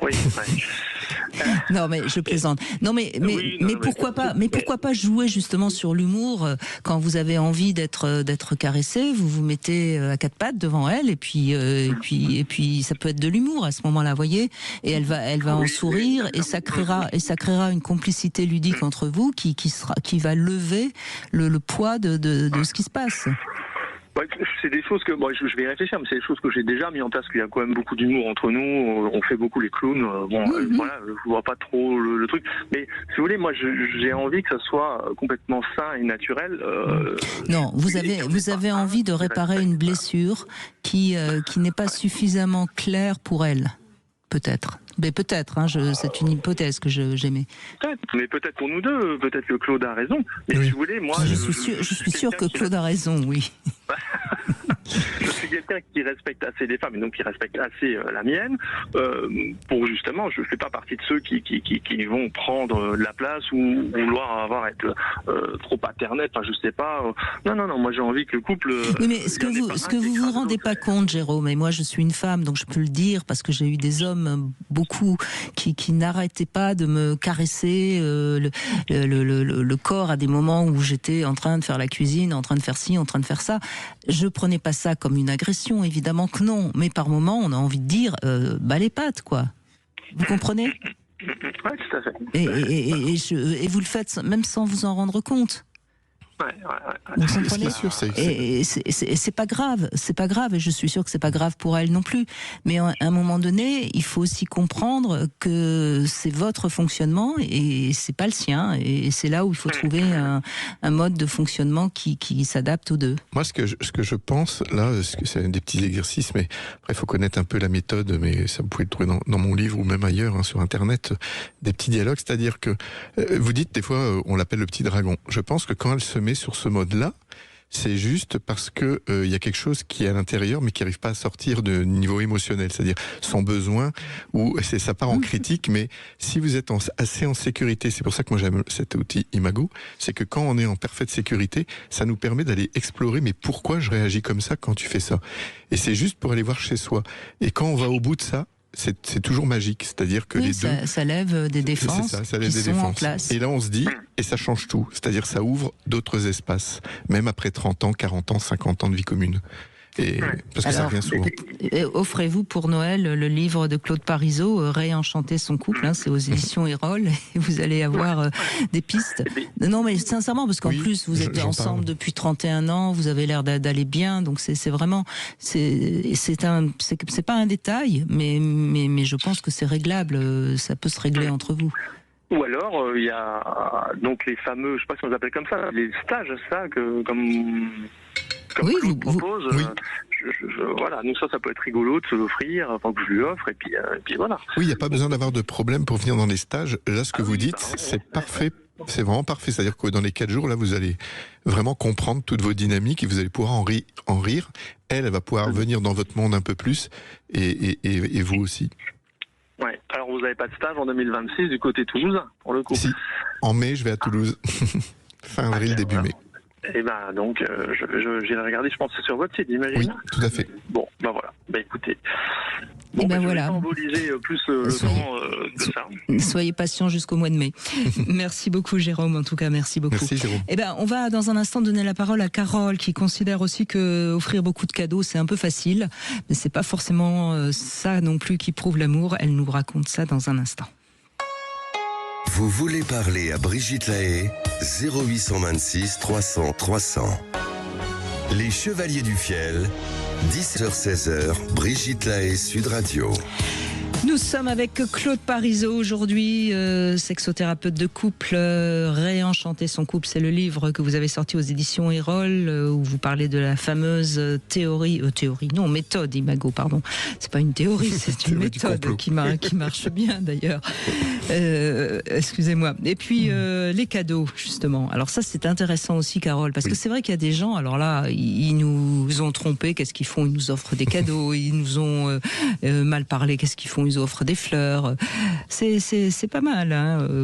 Oui. Non, mais je plaisante. Non, mais pourquoi pas ? Mais pourquoi pas jouer justement sur l'humour quand vous avez envie d'être caressé, vous vous mettez à quatre pattes devant elle et puis ça peut être de l'humour à ce moment-là, voyez. Et elle va en sourire et ça créera une complicité ludique entre vous qui va lever le poids de ce qui se passe. Ouais, c'est des choses que je vais y réfléchir, mais c'est des choses que j'ai déjà mis en place. Il y a quand même beaucoup d'humour entre nous. On fait beaucoup les clowns. Voilà, je vois pas trop le truc. Mais si vous voulez, moi, j'ai envie que ça soit complètement sain et naturel. Non, vous avez envie de réparer une blessure qui n'est pas suffisamment claire pour elle, peut-être. Mais peut-être, c'est une hypothèse que j'aimais. Peut-être, mais peut-être pour nous deux, peut-être que Claude a raison. Mais si vous voulez, moi... Je suis sûr que Claude a raison, oui. Je suis quelqu'un qui respecte assez les femmes et donc qui respecte assez la mienne. Pour justement, je fais pas partie de ceux qui vont prendre la place ou vouloir être trop paternel. Enfin, je sais pas. Non. Moi, j'ai envie que le couple. Oui, mais ce que vous rendez pas compte, Jérôme, et moi, je suis une femme, donc je peux le dire parce que j'ai eu des hommes beaucoup qui n'arrêtaient pas de me caresser le corps à des moments où j'étais en train de faire la cuisine, en train de faire ci, en train de faire ça. Je prenais pas ça comme une agression, évidemment que non. Mais par moments, on a envie de dire, les pattes, quoi. Vous comprenez ? Oui, tout à fait. Et vous le faites même sans vous en rendre compte. Ouais. Vous comprenez ? Et c'est pas grave, et je suis sûre que c'est pas grave pour elle non plus. Mais à un moment donné, il faut aussi comprendre que c'est votre fonctionnement et c'est pas le sien. Et c'est là où il faut trouver un mode de fonctionnement qui s'adapte aux deux. Moi, ce que je pense, là, c'est des petits exercices, mais après, il faut connaître un peu la méthode, mais ça, vous pouvez le trouver dans mon livre ou même ailleurs, sur Internet, des petits dialogues, c'est-à-dire que, vous dites, des fois, on l'appelle le petit dragon. Je pense que quand elle se met sur ce mode-là, c'est juste parce que il y a quelque chose qui est à l'intérieur mais qui n'arrive pas à sortir de niveau émotionnel, c'est-à-dire son besoin, ou ça part en critique, mais si vous êtes assez en sécurité, c'est pour ça que moi j'aime cet outil Imago, c'est que quand on est en parfaite sécurité, ça nous permet d'aller explorer, mais pourquoi je réagis comme ça quand tu fais ça ? Et c'est juste pour aller voir chez soi. Et quand on va au bout de ça, c'est toujours magique, c'est-à-dire que les deux... Ça lève des défenses qui sont en place. Et là, on se dit, et ça change tout, c'est-à-dire ça ouvre d'autres espaces, même après 30 ans, 40 ans, 50 ans de vie commune. Parce que ça revient souvent. Offrez-vous pour Noël le livre de Claude Parisot, Réenchanter son couple, c'est aux éditions Erol, et vous allez avoir des pistes. Non, mais sincèrement, parce qu'en plus, vous êtes ensemble depuis 31 ans, vous avez l'air d'aller bien, donc c'est vraiment, c'est pas un détail, mais je pense que c'est réglable, ça peut se régler entre vous. Ou alors, il y a donc les fameux, je sais pas si on les appelle comme ça, les stages, comme Claude propose. Voilà, donc ça peut être rigolo de se l'offrir, enfin que je lui offre, et puis voilà. Oui, il n'y a pas besoin d'avoir de problème pour venir dans les stages. Là, ce que vous dites, c'est parfait. C'est vraiment parfait. C'est-à-dire que dans les 4 jours, là, vous allez vraiment comprendre toutes vos dynamiques et vous allez pouvoir en rire. Elle va pouvoir venir dans votre monde un peu plus, et vous aussi. Ouais. Alors, vous n'avez pas de stage en 2026 du côté toulousain, pour le coup. Si. En mai, je vais à Toulouse. Fin avril, début mai. Et ben donc, j'ai regardé, je pense, sur votre site, j'imagine. Oui, tout à fait. Bon, ben voilà. Ben écoutez. Bon, je voilà. vais symboliser plus le temps de ça. Soyez patient jusqu'au mois de mai. Merci beaucoup, Jérôme. En tout cas, merci beaucoup. Merci, Jérôme. On va dans un instant donner la parole à Carole, qui considère aussi que offrir beaucoup de cadeaux, c'est un peu facile, mais c'est pas forcément ça non plus qui prouve l'amour. Elle nous raconte ça dans un instant. Vous voulez parler à Brigitte Lahaie, 0826 300 300. Les Chevaliers du Fiel, 10h-16h, Brigitte Lahaie, Sud Radio. Nous sommes avec Claude Parisot aujourd'hui, sexothérapeute de couple, réenchanter son couple, c'est le livre que vous avez sorti aux éditions Erol, où vous parlez de la fameuse méthode Imago, pardon. C'est pas une théorie, c'est une méthode qui marche bien d'ailleurs. Excusez-moi. Et puis les cadeaux, justement. Alors ça, c'est intéressant aussi, Carole, parce que c'est vrai qu'il y a des gens, alors là, ils nous ont trompés, qu'est-ce qu'ils font? Ils nous offrent des cadeaux, ils nous ont mal parlé, qu'est-ce qu'ils font? Ils offrent des fleurs. C'est pas mal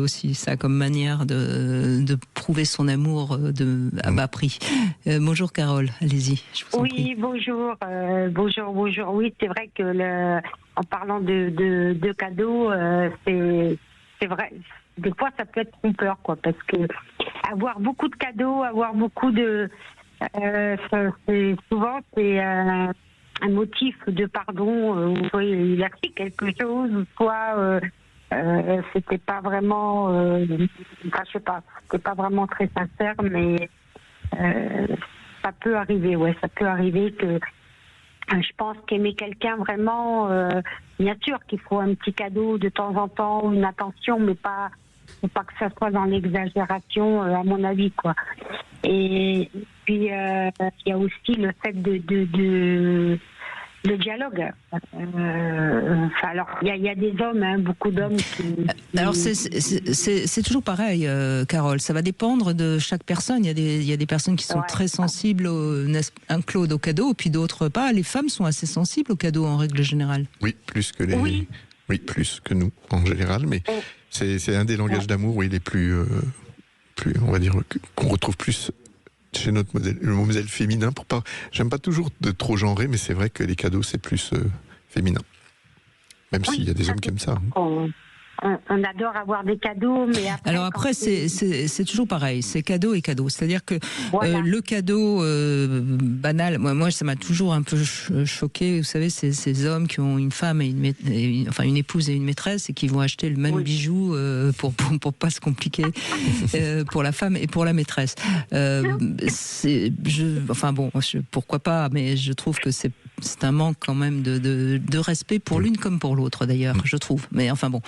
aussi ça comme manière de prouver son amour à bas prix. Bonjour Carole, allez-y. Je vous en prie. Bonjour. Bonjour. Oui, c'est vrai que en parlant de cadeaux, c'est vrai. Des fois, ça peut être trompeur, quoi, parce que avoir beaucoup de cadeaux, avoir beaucoup de, souvent c'est un motif de pardon, soit il a fait quelque chose, soit c'était pas vraiment, je sais pas, c'était pas vraiment très sincère, mais ça peut arriver, ça peut arriver que je pense qu'aimer quelqu'un vraiment, bien sûr qu'il faut un petit cadeau de temps en temps, une attention, mais faut pas que ça soit dans l'exagération, à mon avis, quoi. Et puis il y a aussi le fait le dialogue. Alors il y a des hommes, beaucoup d'hommes qui... Alors c'est toujours pareil, Carole. Ça va dépendre de chaque personne. Il y a des personnes qui sont très sensibles, Claude, au cadeau, puis d'autres pas. Les femmes sont assez sensibles au cadeau en règle générale. Oui, plus que plus que nous en général, mais c'est un des langages d'amour où il est plus, on va dire, qu'on retrouve plus chez notre modèle féminin. J'aime pas toujours de trop genrer, mais c'est vrai que les cadeaux c'est plus féminin. Même s'il y a des hommes qui aiment ça. On adore avoir des cadeaux, mais après... Alors après, c'est toujours pareil, c'est cadeau et cadeau. C'est-à-dire que le cadeau banal, moi ça m'a toujours un peu choqué, vous savez, ces hommes qui ont une femme et une épouse et une maîtresse et qui vont acheter le même bijou pour pas se compliquer pour la femme et pour la maîtresse. Pourquoi pas, mais je trouve que c'est un manque quand même de respect pour l'une comme pour l'autre d'ailleurs, je trouve. Mais enfin bon,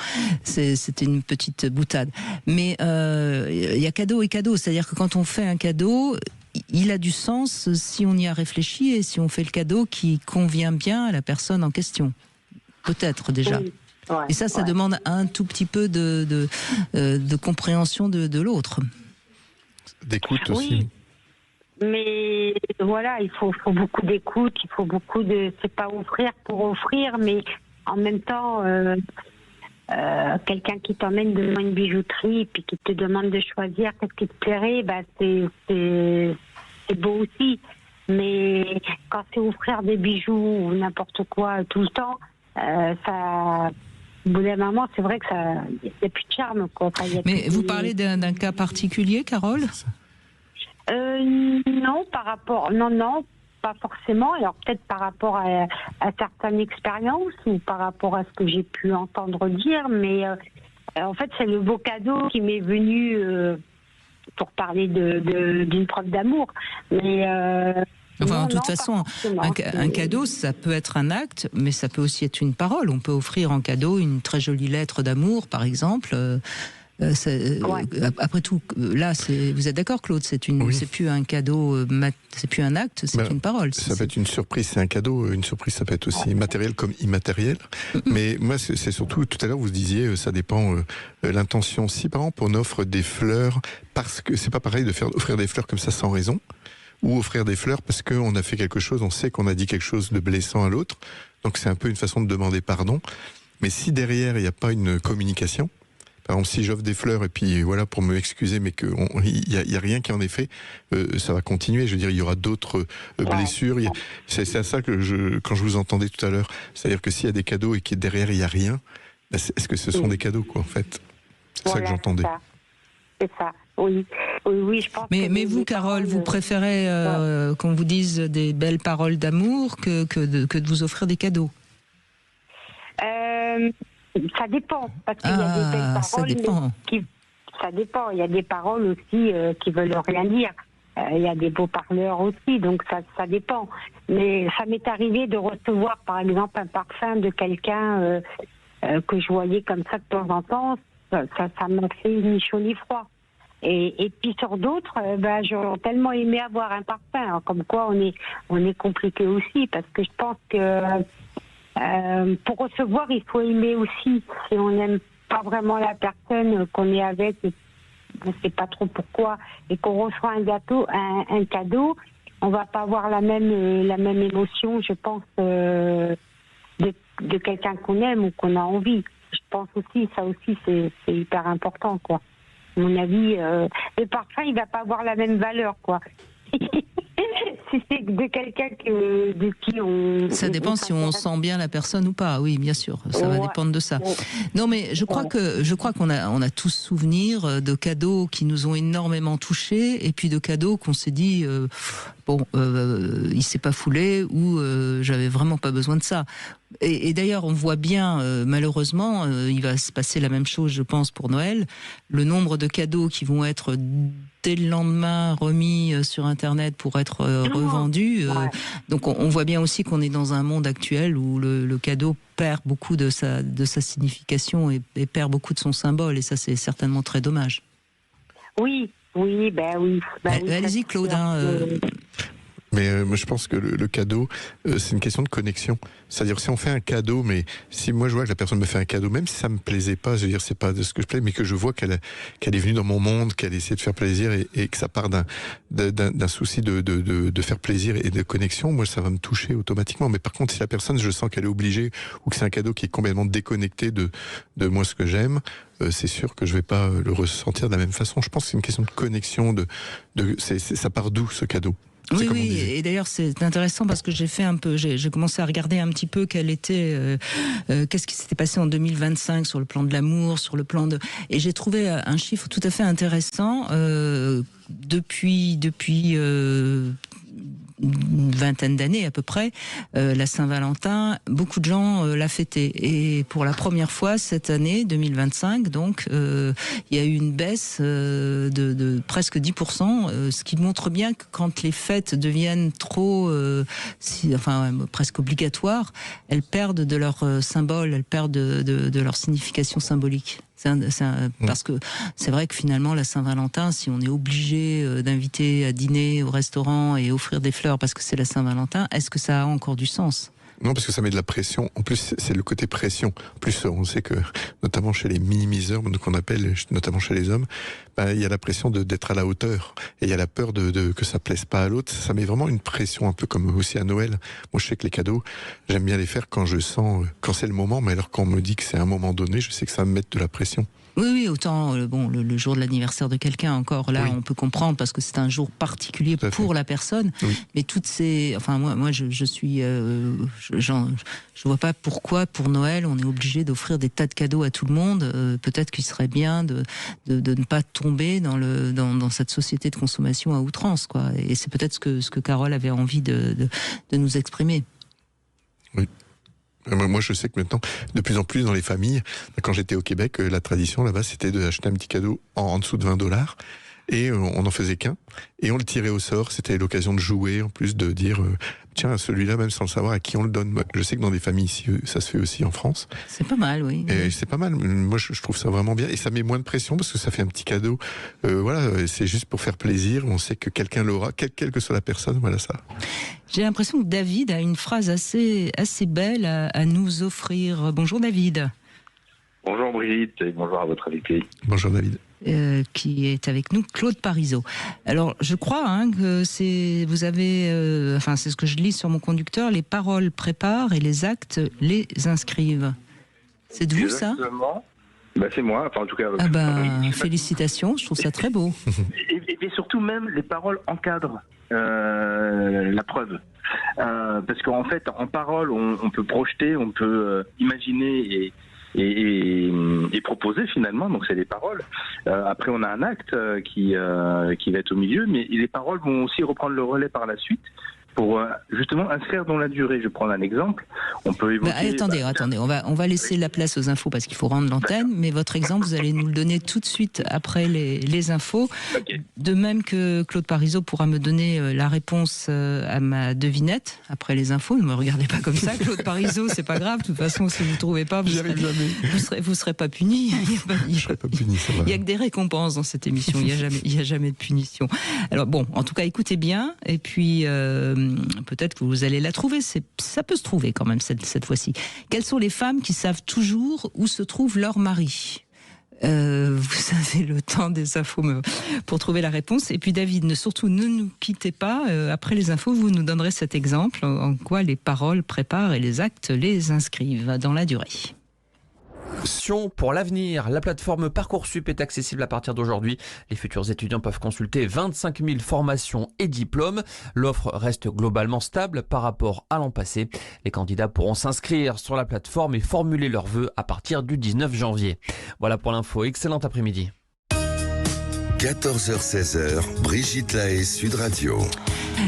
c'était une petite boutade. Mais il y a cadeau et cadeau, c'est-à-dire que quand on fait un cadeau, il a du sens si on y a réfléchi et si on fait le cadeau qui convient bien à la personne en question. Peut-être déjà. Et ça demande un tout petit peu de compréhension de l'autre. D'écoute aussi. Mais voilà, il faut beaucoup d'écoute, il faut beaucoup c'est pas offrir pour offrir, mais en même temps, quelqu'un qui t'emmène devant une bijouterie et puis qui te demande de choisir qu'est-ce qui te plairait, c'est beau aussi. Mais quand c'est offrir des bijoux ou n'importe quoi tout le temps, au bout d'un moment, c'est vrai que il n'y a plus de charme, quoi. Mais vous parlez d'un cas particulier, Carole ? Non, pas forcément. Alors peut-être par rapport à certaines expériences ou par rapport à ce que j'ai pu entendre dire, mais en fait c'est le beau cadeau qui m'est venu pour parler d'une preuve d'amour. Mais de toute façon, un cadeau, ça peut être un acte, mais ça peut aussi être une parole. On peut offrir en cadeau une très jolie lettre d'amour, par exemple. Après tout, là, vous êtes d'accord, Claude, c'est plus un cadeau, c'est plus un acte, c'est une parole. Ça peut être une surprise, c'est un cadeau. Une surprise, ça peut être aussi matériel comme immatériel. Mais moi, c'est surtout, tout à l'heure, vous disiez, ça dépend l'intention. Si par exemple on offre des fleurs, parce que c'est pas pareil offrir des fleurs comme ça sans raison, ou offrir des fleurs parce qu'on a fait quelque chose, on sait qu'on a dit quelque chose de blessant à l'autre. Donc c'est un peu une façon de demander pardon. Mais si derrière il n'y a pas une communication, Par exemple, si j'offre des fleurs et puis voilà pour me excuser, mais qu'il y a rien qui en est fait, ça va continuer. Je veux dire, il y aura d'autres blessures. C'est à ça que quand je vous entendais tout à l'heure, c'est-à-dire que s'il y a des cadeaux et que derrière il y a rien, est-ce que ce sont des cadeaux, quoi, en fait? C'est ça que j'entendais. C'est ça. Oui, je pense. Mais vous, Carole, vous préférez qu'on vous dise des belles paroles d'amour que de vous offrir des cadeaux? Ça dépend, parce qu'il y a des belles paroles. Ça dépend. Ça dépend. Il y a des paroles aussi qui veulent rien dire. Il y a des beaux parleurs aussi, donc ça dépend. Mais ça m'est arrivé de recevoir, par exemple, un parfum de quelqu'un que je voyais comme ça de temps en temps. Ça m'a fait ni chaud ni froid. Et puis sur d'autres, j'aurais tellement aimé avoir un parfum. Comme quoi, on est compliqué aussi, parce que je pense que pour recevoir, il faut aimer aussi. Si on n'aime pas vraiment la personne qu'on est avec, on ne sait pas trop pourquoi, et qu'on reçoit un cadeau, on va pas avoir la même émotion, je pense, de quelqu'un qu'on aime ou qu'on a envie. Je pense aussi, ça aussi, c'est hyper important, quoi. À mon avis, le parfum, il va pas avoir la même valeur, quoi. Si c'est de quelqu'un de qui on... Ça dépend si on sent bien la personne ou pas, oui, bien sûr, ça va dépendre de ça. Non, mais je crois qu'on a tous souvenir de cadeaux qui nous ont énormément touchés, et puis de cadeaux qu'on s'est dit, il s'est pas foulé, ou j'avais vraiment pas besoin de ça. Et d'ailleurs, on voit bien, malheureusement, il va se passer la même chose, je pense, pour Noël. Le nombre de cadeaux qui vont être dès le lendemain remis sur Internet pour être revendus. Donc on voit bien aussi qu'on est dans un monde actuel où le cadeau perd beaucoup de sa signification et perd beaucoup de son symbole. Et ça, c'est certainement très dommage. Oui. Allez-y, Claude. Mais moi, je pense que le cadeau, c'est une question de connexion. C'est-à-dire, si on fait un cadeau, mais si moi je vois que la personne me fait un cadeau, même si ça me plaisait pas, je veux dire, c'est pas de ce que je plais, mais que je vois qu'elle est venue dans mon monde, qu'elle essaie de faire plaisir et que ça part d'un souci de faire plaisir et de connexion, moi, ça va me toucher automatiquement. Mais par contre, si la personne, je sens qu'elle est obligée ou que c'est un cadeau qui est complètement déconnecté de moi, ce que j'aime, c'est sûr que je vais pas le ressentir de la même façon. Je pense que c'est une question de connexion, ça part d'où, ce cadeau? Oui, et d'ailleurs c'est intéressant parce que j'ai commencé à regarder un petit peu qu'est-ce qui s'était passé en 2025 sur le plan de l'amour, et j'ai trouvé un chiffre tout à fait intéressant. Depuis une vingtaine d'années à peu près, la Saint-Valentin, beaucoup de gens la fêtaient. Et pour la première fois cette année, 2025, donc, il y a eu une baisse de presque 10%, ce qui montre bien que quand les fêtes deviennent trop, presque obligatoires, elles perdent de leur symbole, elles perdent de leur signification symbolique. Parce que c'est vrai que finalement la Saint-Valentin, si on est obligé d'inviter à dîner au restaurant et offrir des fleurs parce que c'est la Saint-Valentin, est-ce que ça a encore du sens ? Non, parce que ça met de la pression. En plus, c'est le côté pression. En plus, on sait que, notamment chez les minimiseurs, qu'on appelle, notamment chez les hommes, il y a la pression d'être à la hauteur. Et il y a la peur que ça plaise pas à l'autre. Ça met vraiment une pression, un peu comme aussi à Noël. Moi, je sais que les cadeaux, j'aime bien les faire quand c'est le moment, mais alors quand on me dit que c'est un moment donné, je sais que ça va me mettre de la pression. Oui, autant le jour de l'anniversaire de quelqu'un, encore là, on peut comprendre parce que c'est un jour particulier pour la personne. Oui. Mais toutes ces, moi, je suis, je vois pas pourquoi pour Noël on est obligé d'offrir des tas de cadeaux à tout le monde. Peut-être qu'il serait bien de ne pas tomber dans cette société de consommation à outrance, quoi. Et c'est peut-être ce que Carole avait envie de nous exprimer. Oui. Moi, je sais que maintenant, de plus en plus dans les familles, quand j'étais au Québec, la tradition là-bas, c'était d'acheter un petit cadeau en dessous de $20. Et on n'en faisait qu'un. Et on le tirait au sort. C'était l'occasion de jouer, en plus de dire, tiens, celui-là, même sans le savoir, à qui on le donne. Je sais que dans des familles ici, ça se fait aussi en France. C'est pas mal, oui. Et c'est pas mal. Moi, je trouve ça vraiment bien. Et ça met moins de pression parce que ça fait un petit cadeau. C'est juste pour faire plaisir. On sait que quelqu'un l'aura, quelle que soit la personne. Voilà ça. J'ai l'impression que David a une phrase assez belle à nous offrir. Bonjour David. Bonjour Brigitte et bonjour à votre invité. Bonjour David. Qui est avec nous, Claude Parisot. Alors, je crois que vous avez, c'est ce que je lis sur mon conducteur, les paroles préparent et les actes les inscrivent. C'est de vous, ça ? C'est moi, enfin en tout cas. Félicitations, je trouve ça très beau. Et surtout même les paroles encadrent la preuve. Parce qu'en fait, en parole, on peut projeter, on peut imaginer et proposer finalement, donc c'est les paroles. Après, on a un acte qui va être au milieu, mais les paroles vont aussi reprendre le relais par la suite pour justement inscrire dans la durée. Je vais prendre un exemple. On peut évoquer... Attendez, on va laisser la place aux infos parce qu'il faut rendre l'antenne, mais votre exemple, vous allez nous le donner tout de suite après les infos. Okay. De même que Claude Parizeau pourra me donner la réponse à ma devinette après les infos. Ne me regardez pas comme ça, Claude Parizeau, c'est pas grave. De toute façon, si vous ne trouvez pas, vous serez pas puni. Je serai pas puni, ça va. Il n'y a que des récompenses dans cette émission. Il n'y a jamais de punition. Alors bon, en tout cas, écoutez bien, et puis peut-être que vous allez la trouver. Ça peut se trouver quand même cette fois-ci. Quelles sont les femmes qui savent toujours où se trouve leur mari ? Vous avez le temps des infos pour trouver la réponse. Et puis David, ne nous quittez pas. Après les infos, vous nous donnerez cet exemple en quoi les paroles préparent et les actes les inscrivent dans la durée. Pour l'avenir, la plateforme Parcoursup est accessible à partir d'aujourd'hui. Les futurs étudiants peuvent consulter 25 000 formations et diplômes. L'offre reste globalement stable par rapport à l'an passé. Les candidats pourront s'inscrire sur la plateforme et formuler leurs vœux à partir du 19 janvier. Voilà pour l'info. Excellent après-midi. 14h-16h, Brigitte Lahaie, Sud Radio.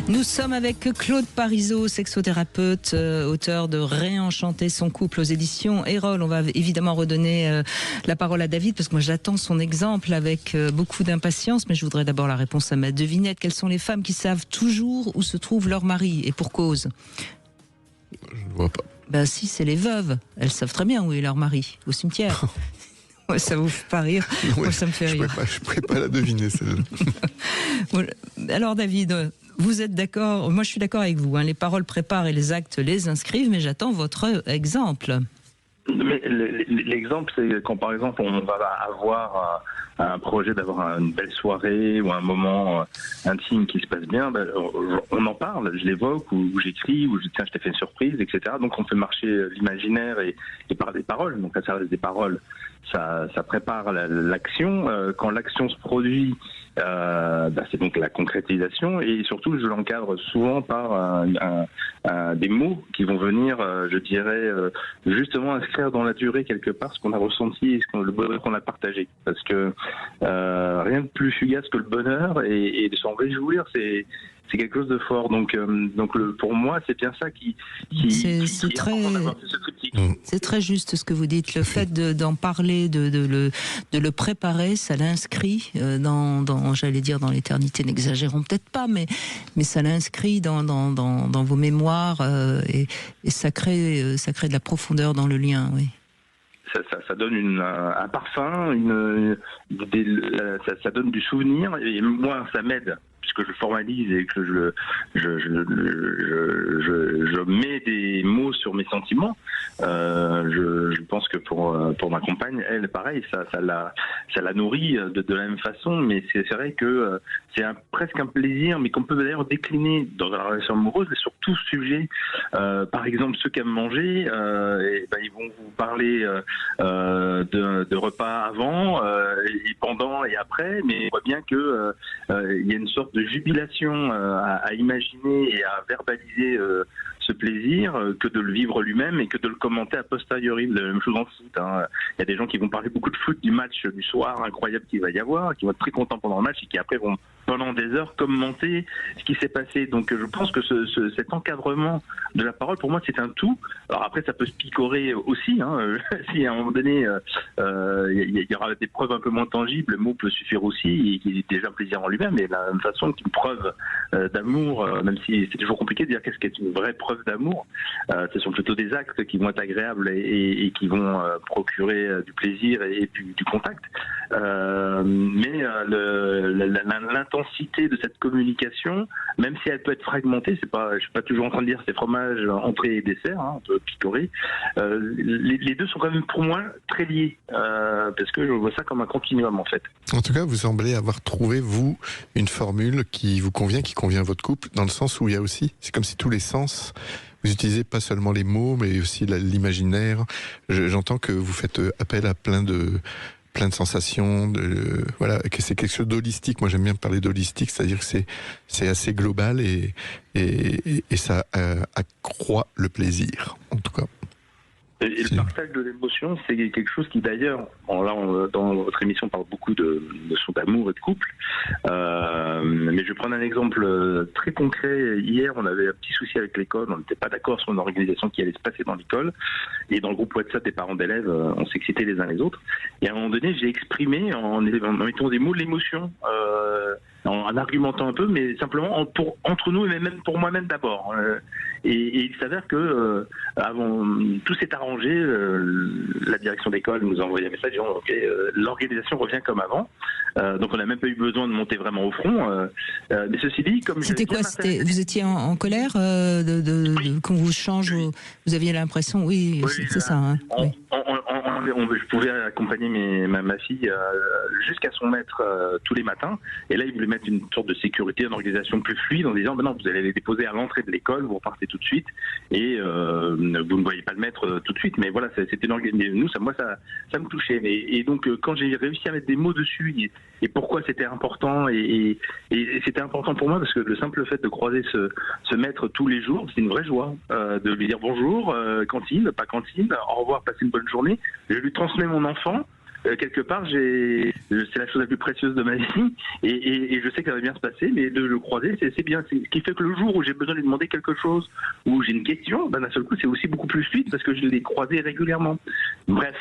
Nous sommes avec Claude Parizeau, sexothérapeute, auteur de Réenchanter son couple aux éditions Erol. On va évidemment redonner la parole à David parce que moi j'attends son exemple avec beaucoup d'impatience, mais je voudrais d'abord la réponse à ma devinette. Quelles sont les femmes qui savent toujours où se trouve leur mari et pour cause ? Je ne vois pas. Si, c'est les veuves. Elles savent très bien où est leur mari, au cimetière. Ouais, ça vous fait pas rire? Moi, ça me fait rire. Je pourrais pas la deviner, celle-là. Alors, David, vous êtes d'accord? Moi, je suis d'accord avec vous. Les paroles préparent et les actes les inscrivent, mais j'attends votre exemple. Mais l'exemple, c'est quand, par exemple, on va avoir un projet d'avoir une belle soirée ou un moment intime qui se passe bien, on en parle, je l'évoque ou j'écris ou je dis tiens, je t'ai fait une surprise, etc. Donc on fait marcher l'imaginaire et par des paroles. Donc ça reste des paroles. Ça prépare l'action. Quand l'action se produit, c'est donc la concrétisation et surtout je l'encadre souvent par des mots qui vont venir, je dirais, justement inscrire dans la durée quelque part ce qu'on a ressenti et le bonheur qu'on a partagé. Parce que rien de plus fugace que le bonheur et de s'en réjouir, c'est quelque chose de fort. Donc pour moi, c'est bien ça qui c'est très juste ce que vous dites. Le fait d'en parler, de le préparer, ça l'inscrit dans j'allais dire dans l'éternité. N'exagérons peut-être pas, mais ça l'inscrit dans vos mémoires et ça crée de la profondeur dans le lien. Oui. Ça donne un parfum, ça donne du souvenir et moi ça m'aide puisque je formalise et que je mets des mots sur mes sentiments. Je pense que pour ma compagne, elle, pareil, ça la nourrit de la même façon, mais c'est vrai que c'est presque un plaisir, mais qu'on peut d'ailleurs décliner dans la relation amoureuse et sur tout sujet. Par exemple, ceux qui aiment manger, ils vont vous parler de repas avant, et pendant et après, mais on voit bien que il y a une sorte de jubilation à imaginer et à verbaliser ce plaisir que de le vivre lui-même et que de le commenter a posteriori. La même chose en foot. Il y a des gens qui vont parler beaucoup de foot, du match du soir incroyable qu'il va y avoir, qui vont être très contents pendant le match et qui après vont pendant des heures commenter ce qui s'est passé. Donc je pense que cet encadrement de la parole, pour moi, c'est un tout. Alors après, ça peut se picorer aussi. Si à un moment donné, il y aura des preuves un peu moins tangibles, le mot peut suffire aussi, et qui est déjà un plaisir en lui-même. Et de la même façon qu'une preuve d'amour, même si c'est toujours compliqué de dire qu'est-ce qu'est une vraie preuve d'amour, ce sont plutôt des actes qui vont être agréables et qui vont procurer du plaisir et du contact. Mais l'intensité de cette communication, même si elle peut être fragmentée, je suis pas toujours en train de dire c'est fromage, entrée et dessert, on peut picorer. Les deux sont quand même pour moi très liés, parce que je vois ça comme un continuum en fait. En tout cas, vous semblez avoir trouvé, vous, une formule qui vous convient, qui convient à votre couple, dans le sens où il y a aussi, c'est comme si tous les sens, vous utilisez pas seulement les mots, mais aussi l'imaginaire. J'entends que vous faites appel à plein de sensations, voilà, que c'est quelque chose d'holistique. Moi, j'aime bien parler d'holistique, c'est-à-dire que c'est assez global et ça accroît le plaisir, en tout cas. Et le partage de l'émotion, c'est quelque chose qui d'ailleurs, dans votre émission, on parle beaucoup de notion d'amour et de couple. Mais je vais prendre un exemple très concret. Hier, on avait un petit souci avec l'école. On n'était pas d'accord sur une organisation qui allait se passer dans l'école. Et dans le groupe WhatsApp des parents d'élèves, on s'excitait les uns les autres. Et à un moment donné, j'ai exprimé, en mettant des mots, l'émotion, en argumentant un peu, mais simplement entre nous, mais même pour moi-même d'abord. Et il s'avère que avant, tout s'est arrangé. La direction d'école nous a envoyé un message disant l'organisation revient comme avant. Donc on n'a même pas eu besoin de monter vraiment au front. Mais ceci dit, comme c'était quoi? Vous étiez en colère qu'on vous change? Vous aviez l'impression, oui, c'est ça. Hein, oui. Je pouvais accompagner ma fille jusqu'à son maître tous les matins. Et là, ils voulaient mettre une sorte de sécurité, une organisation plus fluide en disant non, vous allez les déposer à l'entrée de l'école, vous repartez tout de suite et vous ne voyez pas le maître tout de suite. Mais voilà, c'était une organisation. Nous, ça me touchait. Et donc, quand j'ai réussi à mettre des mots dessus et pourquoi c'était important, et c'était important pour moi parce que le simple fait de croiser ce maître tous les jours, c'est une vraie joie de lui dire bonjour, cantine, pas cantine, au revoir, passez une bonne journée. Je lui transmets mon enfant. Quelque part, c'est la chose la plus précieuse de ma vie et je sais que ça va bien se passer, mais de le croiser, c'est bien. Ce qui fait que le jour où j'ai besoin de lui demander quelque chose, ou j'ai une question, d'un seul coup, c'est aussi beaucoup plus fluide parce que je l'ai croisé régulièrement. Bref,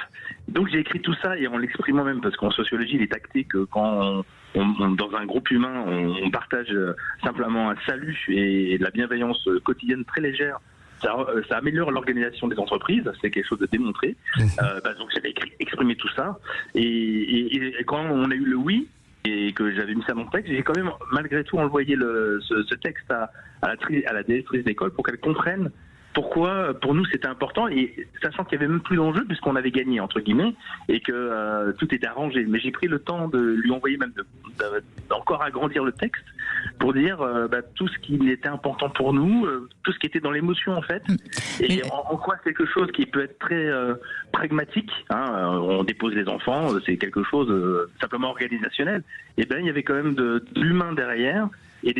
donc j'ai écrit tout ça et en l'exprimant même, parce qu'en sociologie, il est acté que quand dans un groupe humain, on partage simplement un salut et de la bienveillance quotidienne très légère, ça améliore l'organisation des entreprises, c'est quelque chose de démontré. Donc j'avais exprimé tout ça. Et quand on a eu le oui, et que j'avais mis ça dans mon texte, j'ai quand même malgré tout envoyé ce texte à la directrice d'école pour qu'elle comprenne pourquoi pour nous c'était important, et sachant qu'il n'y avait même plus d'enjeu puisqu'on avait gagné entre guillemets et que tout était arrangé. Mais j'ai pris le temps de lui envoyer même d'encore agrandir le texte pour dire tout ce qui était important pour nous, tout ce qui était dans l'émotion en fait, et en quoi c'est quelque chose qui peut être très pragmatique. On dépose les enfants, c'est quelque chose simplement organisationnel. Et il y avait quand même de l'humain derrière.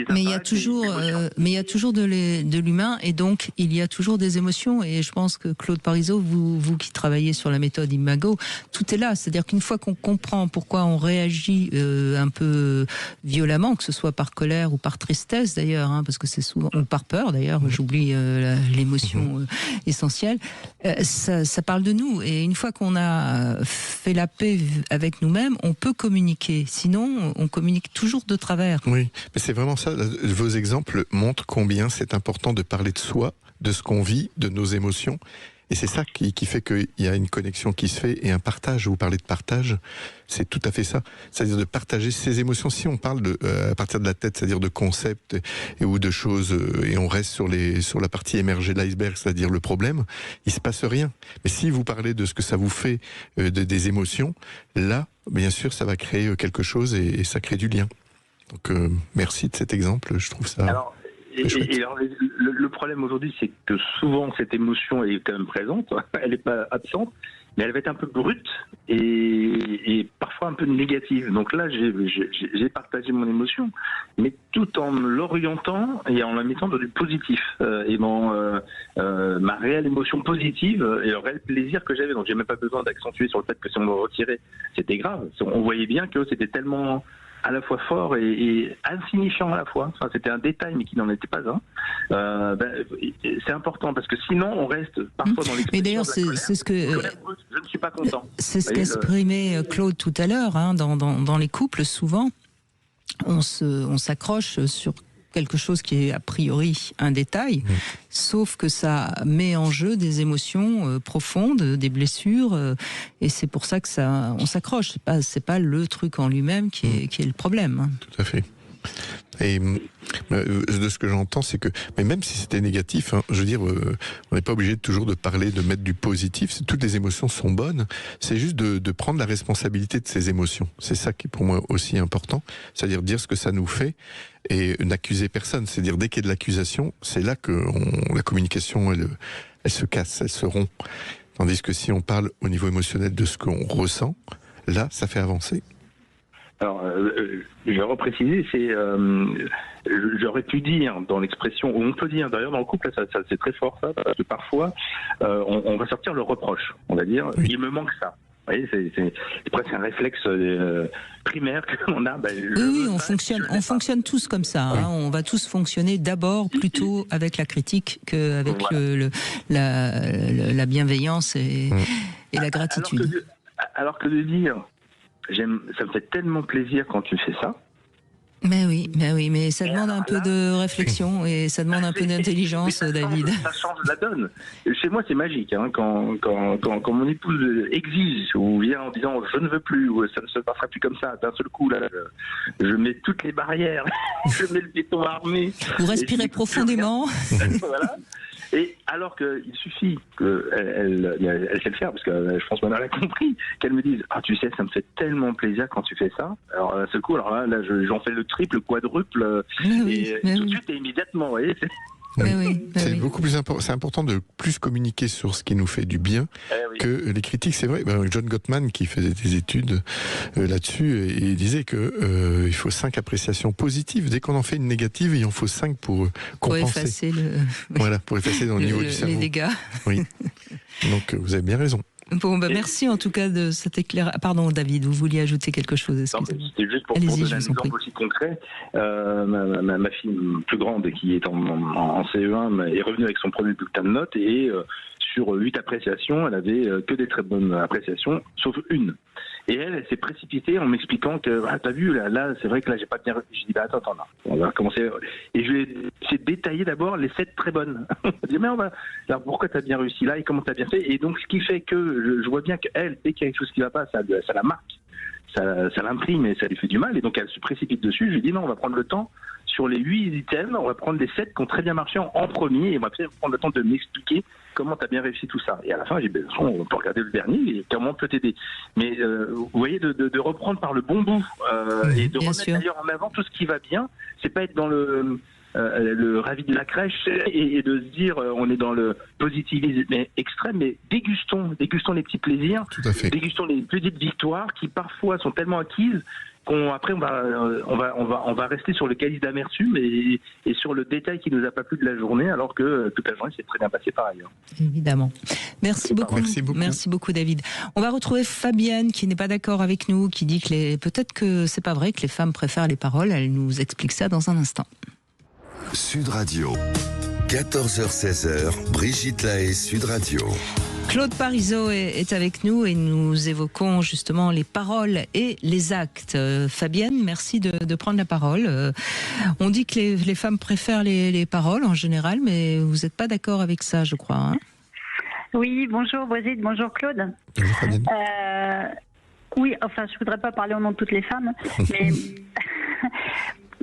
Mais il y a toujours de l'humain, et donc il y a toujours des émotions. Et je pense que Claude Parisot, vous qui travaillez sur la méthode Imago, tout est là. C'est-à-dire qu'une fois qu'on comprend pourquoi on réagit un peu violemment, que ce soit par colère ou par tristesse d'ailleurs, parce que c'est souvent, ou par peur d'ailleurs, j'oublie l'émotion essentielle, ça parle de nous. Et une fois qu'on a fait la paix avec nous-mêmes, on peut communiquer. Sinon, on communique toujours de travers. Oui, mais c'est vraiment ça. Vos exemples montrent combien c'est important de parler de soi, de ce qu'on vit, de nos émotions. Et c'est ça qui fait qu'il y a une connexion qui se fait et un partage. Vous parlez de partage, c'est tout à fait ça. C'est-à-dire de partager ses émotions. Si on parle à partir de la tête, c'est-à-dire de concepts ou de choses, et on reste sur la partie émergée de l'iceberg, c'est-à-dire le problème, il se passe rien. Mais si vous parlez de ce que ça vous fait, des émotions, là, bien sûr, ça va créer quelque chose et ça crée du lien. Donc merci de cet exemple, je trouve ça... Alors, le problème aujourd'hui, c'est que souvent cette émotion est quand même présente, elle n'est pas absente, mais elle va être un peu brute et parfois un peu négative. Donc là, j'ai partagé mon émotion, mais tout en l'orientant et en la mettant dans du positif. Et dans ma réelle émotion positive et le réel plaisir que j'avais. Donc j'ai même pas besoin d'accentuer sur le fait que si on me retirait, c'était grave. On voyait bien que c'était tellement... à la fois fort et insignifiant à la fois. Enfin, c'était un détail, mais qui n'en était pas un. C'est important parce que sinon, on reste parfois dans l'expression. Mais d'ailleurs, c'est ce que je ne suis pas content. C'est ce qu'exprimait Claude tout à l'heure. Dans les couples, souvent, on s'accroche sur quelque chose qui est a priori un détail, sauf que ça met en jeu des émotions profondes, des blessures, et c'est pour ça que on s'accroche. C'est pas le truc en lui-même qui est le problème. Tout à fait. Et de ce que j'entends, c'est que, mais même si c'était négatif, je veux dire, on n'est pas obligé toujours de parler, de mettre du positif. Toutes les émotions sont bonnes. C'est juste de prendre la responsabilité de ces émotions. C'est ça qui est pour moi aussi important. C'est-à-dire dire ce que ça nous fait et n'accuser personne. C'est-à-dire dès qu'il y a de l'accusation, c'est là que la communication, elle se casse, elle se rompt. Tandis que si on parle au niveau émotionnel de ce qu'on ressent, là, ça fait avancer. Alors, je vais repréciser, j'aurais pu dire dans l'expression, ou on peut dire d'ailleurs dans le couple, ça c'est très fort ça, parce que parfois on va sortir le reproche, on va dire, il me manque ça. Vous voyez, c'est presque un réflexe primaire que l'on a. Oui, on fonctionne tous comme ça. Hein. On va tous fonctionner d'abord plutôt avec la critique qu'avec la bienveillance et la gratitude. Alors que de dire, ça me fait tellement plaisir quand tu fais ça. Mais ça demande un peu de réflexion et ça demande un peu d'intelligence, David. Ça change la donne. Chez moi, c'est magique. Hein, quand mon épouse exige ou vient en disant je ne veux plus ou ça ne se passera plus comme ça, d'un seul coup, là, je mets toutes les barrières, je mets le béton armé. Vous respirez profondément. Voilà. Et alors qu'il suffit qu'elle sait le faire, parce que je pense qu'elle a compris, qu'elle me dise « Ah, tu sais, ça me fait tellement plaisir quand tu fais ça. » Alors, à ce coup, là j'en fais le triple, le quadruple, tout de suite et immédiatement, vous voyez. C'est beaucoup plus important. C'est important de plus communiquer sur ce qui nous fait du bien que les critiques. C'est vrai. John Gottman, qui faisait des études là-dessus, et il disait que il faut 5 appréciations positives. Dès qu'on en fait une négative, il en faut 5 pour compenser. Pour effacer dans le niveau du cerveau. Les dégâts. Oui. Donc vous avez bien raison. Bon, merci en tout cas de cet éclairage. Pardon, David, vous vouliez ajouter quelque chose? C'était juste pour donner un exemple aussi concret. Ma fille plus grande, qui est en CE1, est revenue avec son premier bulletin de notes et sur 8 appréciations, elle avait que des très bonnes appréciations, sauf une. Et elle s'est précipitée en m'expliquant que t'as vu là c'est vrai que là j'ai pas bien. Je dis attends, on va recommencer. Et je lui ai détaillé d'abord les 7 très bonnes. Je dis mais alors pourquoi t'as bien réussi là et comment t'as bien fait. Et donc ce qui fait que je vois bien qu'elle, dès qu'il y a quelque chose qui va pas, ça la marque, ça l'imprime et ça lui fait du mal. Et donc elle se précipite dessus. Je lui dis non, on va prendre le temps. Sur les 8 items, on va prendre les 7 qui ont très bien marché en premier et on va prendre le temps de m'expliquer comment tu as bien réussi tout ça. Et à la fin, j'ai dit, on peut regarder le dernier et comment on peut t'aider. Mais vous voyez, de reprendre par le bon bout et de remettre d'ailleurs en avant tout ce qui va bien, c'est pas être dans le ravi de la crèche et de se dire on est dans le positivisme extrême, mais dégustons les petits plaisirs, dégustons les petites victoires qui parfois sont tellement acquises qu'après on va rester sur le calice d'amertume et sur le détail qui nous a pas plu de la journée, alors que toute la journée s'est très bien passé par ailleurs. Évidemment. Merci beaucoup. Merci beaucoup, David. On va retrouver Fabienne qui n'est pas d'accord avec nous, qui dit que peut-être que c'est pas vrai que les femmes préfèrent les paroles. Elle nous explique ça dans un instant. Sud Radio, 14h-16h, Brigitte Lahaie, Sud Radio. Claude Parisot est avec nous et nous évoquons justement les paroles et les actes. Fabienne, merci de prendre la parole. On dit que les femmes préfèrent les paroles en général, mais vous n'êtes pas d'accord avec ça, je crois. Hein? Oui, bonjour Brigitte, bonjour Claude. Bonjour Fabienne. Oui, enfin, je ne voudrais pas parler au nom de toutes les femmes, mais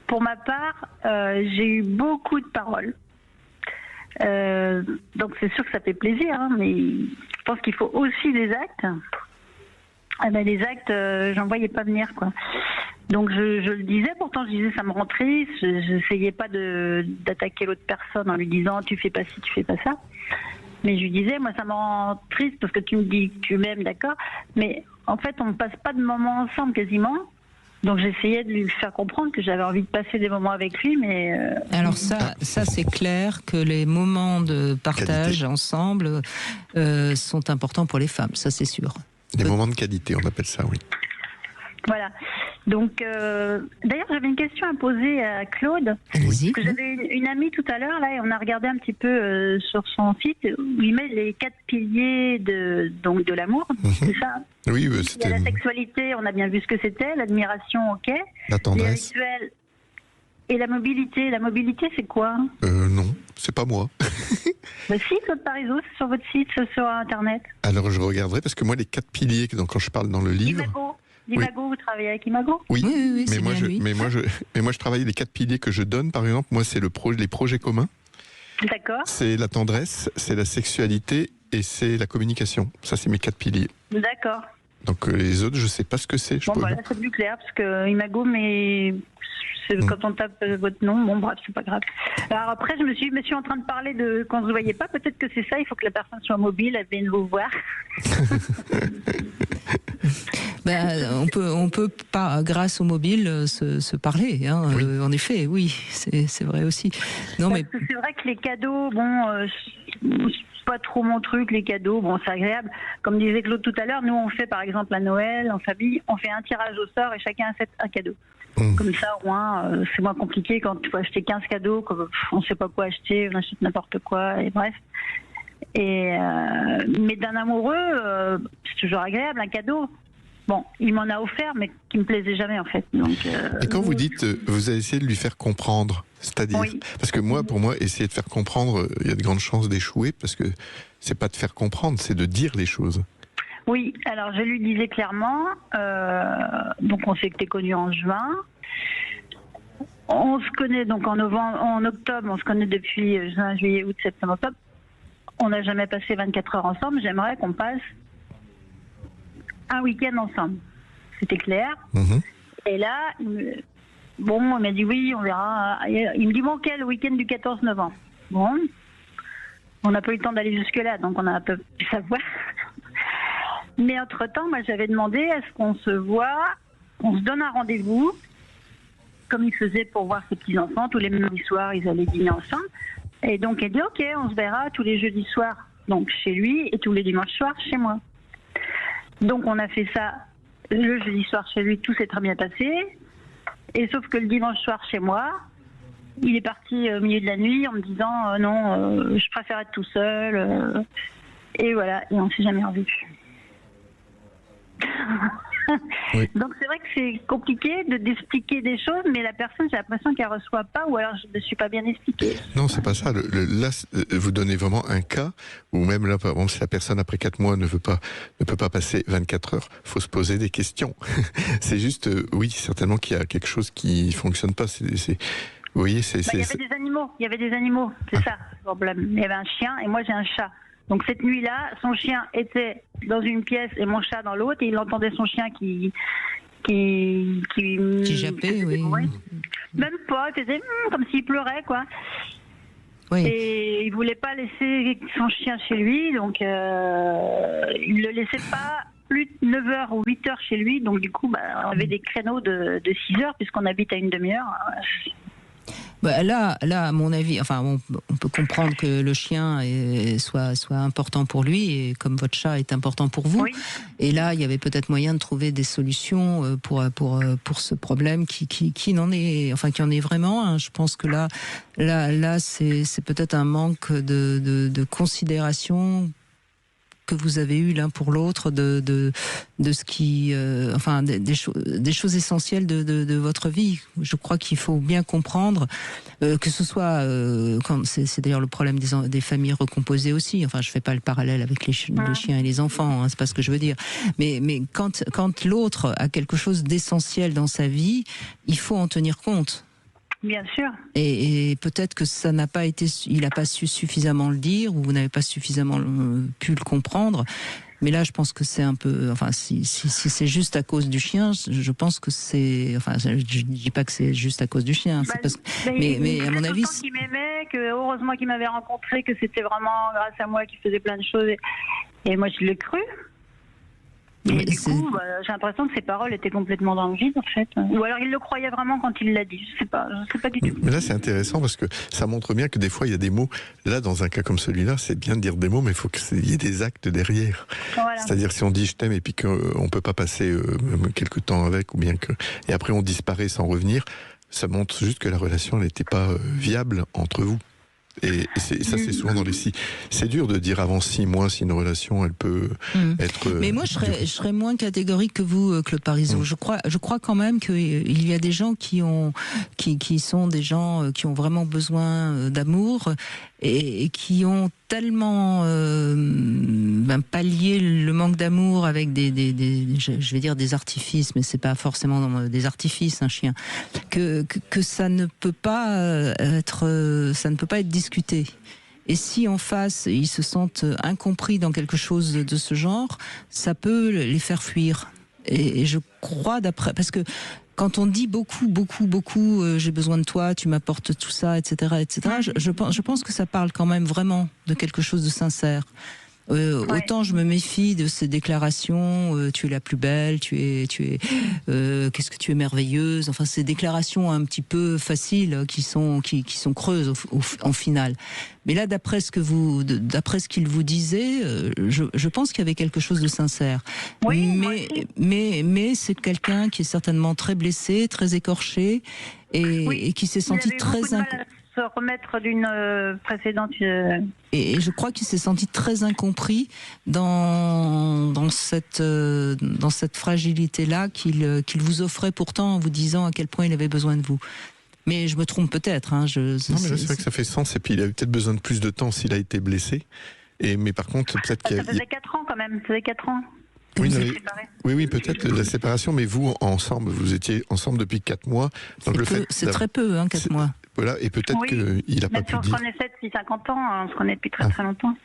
pour ma part, j'ai eu beaucoup de paroles. Donc c'est sûr que ça fait plaisir, hein, mais je pense qu'il faut aussi des actes. Les actes, j'en voyais pas venir, quoi. Donc je le disais, pourtant je disais ça me rend triste. J'essayais pas d'attaquer l'autre personne en lui disant tu fais pas ci, tu fais pas ça. Mais je lui disais, moi ça me rend triste parce que tu me dis que tu m'aimes, d'accord. Mais en fait on ne passe pas de moments ensemble quasiment. Donc j'essayais de lui faire comprendre que j'avais envie de passer des moments avec lui, mais... Alors ça c'est clair que les moments de partage ensemble sont importants pour les femmes, ça c'est sûr. Les moments de qualité, on appelle ça, oui. Voilà. Donc, d'ailleurs, j'avais une question à poser à Claude. Allez-y. J'avais une amie tout à l'heure, là, et on a regardé un petit peu sur son site où il met les 4 piliers de l'amour, c'est ça? Oui, c'était... Il y a la sexualité, on a bien vu ce que c'était, l'admiration, ok. La tendresse. Les rituels. Et la mobilité. La mobilité, c'est quoi? Non, c'est pas moi. Bah si, Claude Parisot, c'est sur votre site, sur Internet. Alors je regarderai, parce que moi, les 4 piliers, quand je parle dans le livre... D'Imago, vous travaillez avec Imago? Oui, oui, mais, c'est moi, bien lui. mais moi je travaille les 4 piliers que je donne, par exemple. Moi, c'est les projets communs. D'accord. C'est la tendresse, c'est la sexualité et c'est la communication. Ça, c'est mes 4 piliers. D'accord. Donc les autres, je sais pas ce que c'est. Bon, là, c'est plus clair, parce que Imago, mais quand on tape votre nom, bon, bref, c'est pas grave. Alors après, je me suis en train de parler de quand vous ne voyez pas, peut-être que c'est ça, il faut que la personne soit mobile, elle vienne vous voir. On peut pas, grâce au mobile, se parler. Hein, oui. En effet, oui, c'est vrai aussi. Non, mais c'est vrai que les cadeaux, c'est pas trop mon truc, les cadeaux. Bon, c'est agréable. Comme disait Claude tout à l'heure, nous on fait par exemple à Noël, en famille, on fait un tirage au sort et chacun achète un cadeau. Comme ça, au moins, c'est moins compliqué quand tu faut acheter 15 cadeaux, on ne sait pas quoi acheter, on achète n'importe quoi, et bref. Mais d'un amoureux, c'est toujours agréable, un cadeau. Bon, il m'en a offert, mais qui me plaisait jamais en fait. Donc, et quand vous dites, vous avez essayé de lui faire comprendre, c'est-à-dire, parce que pour moi, essayer de faire comprendre, il y a de grandes chances d'échouer, parce que c'est pas de faire comprendre, c'est de dire les choses. Oui, alors je lui disais clairement, donc on s'était connus en juin. On se connaît donc en octobre, on se connaît depuis juin, juillet, août, septembre, octobre. On n'a jamais passé 24 heures ensemble, j'aimerais qu'on passe un week-end ensemble. C'était clair. Et là, on m'a dit oui, on verra. Il me dit bon, quel week-end du 14 novembre. Bon, on n'a pas eu le temps d'aller jusque-là, donc on a un peu pu savoir. Mais entre-temps, moi j'avais demandé à ce qu'on se voit, on se donne un rendez-vous, comme il faisait pour voir ses petits-enfants, tous les mardis soirs, ils allaient dîner ensemble. Et donc elle dit ok, on se verra tous les jeudis soirs, donc chez lui, et tous les dimanches soirs chez moi. Donc on a fait ça le jeudi soir chez lui, tout s'est très bien passé. Et sauf que le dimanche soir chez moi, il est parti au milieu de la nuit en me disant non, je préfère être tout seul. Et voilà, et on s'est jamais revus. Oui. Donc c'est vrai que c'est compliqué d'expliquer des choses, mais la personne, j'ai l'impression qu'elle ne reçoit pas, ou alors je ne suis pas bien expliquée. Non, c'est pas ça. Là, vous donnez vraiment un cas où même là, par exemple, si la personne après 4 mois ne peut pas passer 24 heures, faut se poser des questions. C'est juste, oui, certainement qu'il y a quelque chose qui fonctionne pas. Vous voyez, il y avait des animaux, c'est ça le problème. Il y avait un chien et moi j'ai un chat. Donc cette nuit-là, son chien était dans une pièce et mon chat dans l'autre, et il entendait son chien qui jappait, oui. Même pas, il faisait comme s'il pleurait, quoi. Oui. Et il voulait pas laisser son chien chez lui, donc il le laissait pas plus de 9h ou 8h chez lui, donc du coup, on avait des créneaux de 6h puisqu'on habite à une demi-heure. Là, à mon avis, enfin, on peut comprendre que le chien soit important pour lui, et comme votre chat est important pour vous. Oui. Et là, il y avait peut-être moyen de trouver des solutions pour ce problème qui en est vraiment un. Je pense que là, c'est peut-être un manque de considération que vous avez eu l'un pour l'autre de ce qui des choses essentielles de votre vie. Je crois qu'il faut bien comprendre que ce soit c'est d'ailleurs le problème des familles recomposées aussi. Enfin, je fais pas le parallèle avec les chiens et les enfants, hein, c'est pas ce que je veux dire. Mais quand l'autre a quelque chose d'essentiel dans sa vie, il faut en tenir compte. Bien sûr. Et peut-être que ça n'a pas été, il n'a pas su suffisamment le dire, ou vous n'avez pas suffisamment pu le comprendre. Mais là, je pense que c'est un peu, enfin, si c'est juste à cause du chien, je pense que c'est, enfin, je dis pas que c'est juste à cause du chien, c'est parce que, mais à mon avis, qu'il m'aimait, que heureusement qu'il m'avait rencontré, que c'était vraiment grâce à moi qu'il faisait plein de choses, et moi je l'ai cru. Mais du coup, j'ai l'impression que ses paroles étaient complètement dans le vide, en fait. Ou alors il le croyait vraiment quand il l'a dit. Je sais pas du tout. Mais là, c'est intéressant parce que ça montre bien que des fois, il y a des mots. Là, dans un cas comme celui-là, c'est bien de dire des mots, mais il faut qu'il y ait des actes derrière. Voilà. C'est-à-dire, si on dit je t'aime et puis qu'on peut pas passer quelques temps avec, ou bien que, et après on disparaît sans revenir, ça montre juste que la relation n'était pas viable entre vous. Et ça, c'est souvent dans les c'est dur de dire avant 6 mois si une relation elle peut être. Mais moi, je serais moins catégorique que vous, Claude Parisot. Je crois quand même qu'il y a des gens qui sont des gens qui ont vraiment besoin d'amour et qui ont tellement pallier le manque d'amour avec je vais dire des artifices, mais c'est pas forcément des artifices, un chien, que ça ne peut pas être discuté. Et si en face ils se sentent incompris dans quelque chose de ce genre, ça peut les faire fuir. Et je crois parce que quand on dit beaucoup, j'ai besoin de toi, tu m'apportes tout ça, etc., je pense que ça parle quand même vraiment de quelque chose de sincère. Autant je me méfie de ces déclarations, tu es la plus belle, qu'est-ce que tu es merveilleuse, enfin ces déclarations un petit peu faciles qui sont creuses en finale. Mais là, d'après ce qu'il vous disait, je pense qu'il y avait quelque chose de sincère. Oui, mais c'est quelqu'un qui est certainement très blessé, très écorché et qui s'est senti très se remettre d'une précédente. Et je crois qu'il s'est senti très incompris dans cette fragilité-là qu'il vous offrait pourtant en vous disant à quel point il avait besoin de vous. Mais je me trompe peut-être. Hein, non, mais là, c'est vrai que ça fait sens. Et puis, il a peut-être besoin de plus de temps s'il a été blessé. Mais par contre, peut-être qu'il y a... Ça faisait 4 ans quand même. Ça faisait 4 ans. Oui, peut-être la séparation. Mais vous, ensemble, vous étiez ensemble depuis 4 mois. Donc c'est très peu, 4 mois. Voilà, et peut-être qu'il n'a pas pu dire... On se connaît 50 ans, on se connaît depuis très longtemps.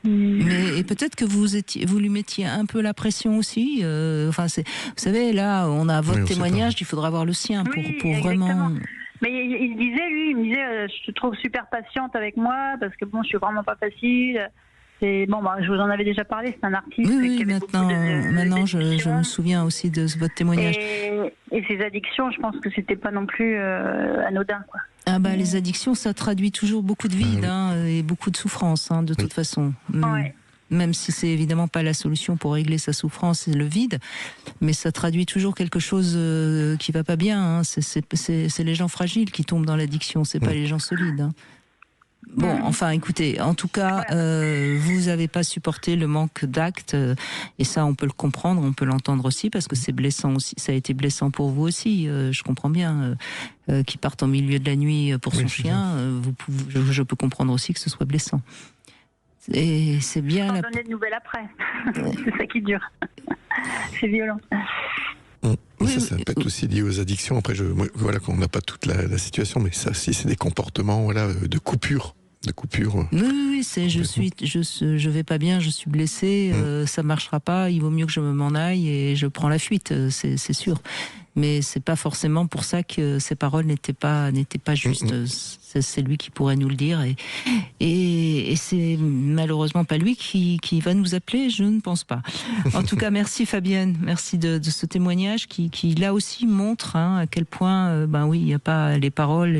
Et peut-être que vous lui mettiez un peu la pression aussi. Vous savez, là, on a votre témoignage, il faudra avoir le sien pour vraiment... Mais il me disait, je te trouve super patiente avec moi, parce que je suis vraiment pas facile. Je vous en avais déjà parlé, c'est un artiste. Oui, maintenant je me souviens aussi de votre témoignage. Et ses addictions, je pense que c'était pas non plus anodin, quoi. Les addictions, ça traduit toujours beaucoup de vide et beaucoup de souffrance, de toute façon. Même si c'est évidemment pas la solution pour régler sa souffrance et le vide, mais ça traduit toujours quelque chose qui va pas bien. C'est les gens fragiles qui tombent dans l'addiction, c'est pas les gens solides. Bon, enfin, écoutez, en tout cas, vous n'avez pas supporté le manque d'actes, et ça, on peut le comprendre, on peut l'entendre aussi, parce que c'est blessant aussi. Ça a été blessant pour vous aussi. Je comprends bien qu'il parte en milieu de la nuit pour son chien. Je peux comprendre aussi que ce soit blessant. Et c'est bien. Sans donner de nouvelles après. C'est ça qui dure. C'est violent. Ça peut être aussi lié aux addictions. Après, voilà qu'on n'a pas toute la situation, mais ça aussi, c'est des comportements de coupure. Oui, c'est je vais pas bien, je suis blessé, ça marchera pas, il vaut mieux que je m'en aille et je prends la fuite, c'est sûr. Mais c'est pas forcément pour ça que ces paroles n'étaient pas justes. C'est lui qui pourrait nous le dire et c'est malheureusement pas lui qui va nous appeler, je ne pense pas. En tout cas, merci Fabienne, merci de ce témoignage qui là aussi montre à quel point il n'y a pas les paroles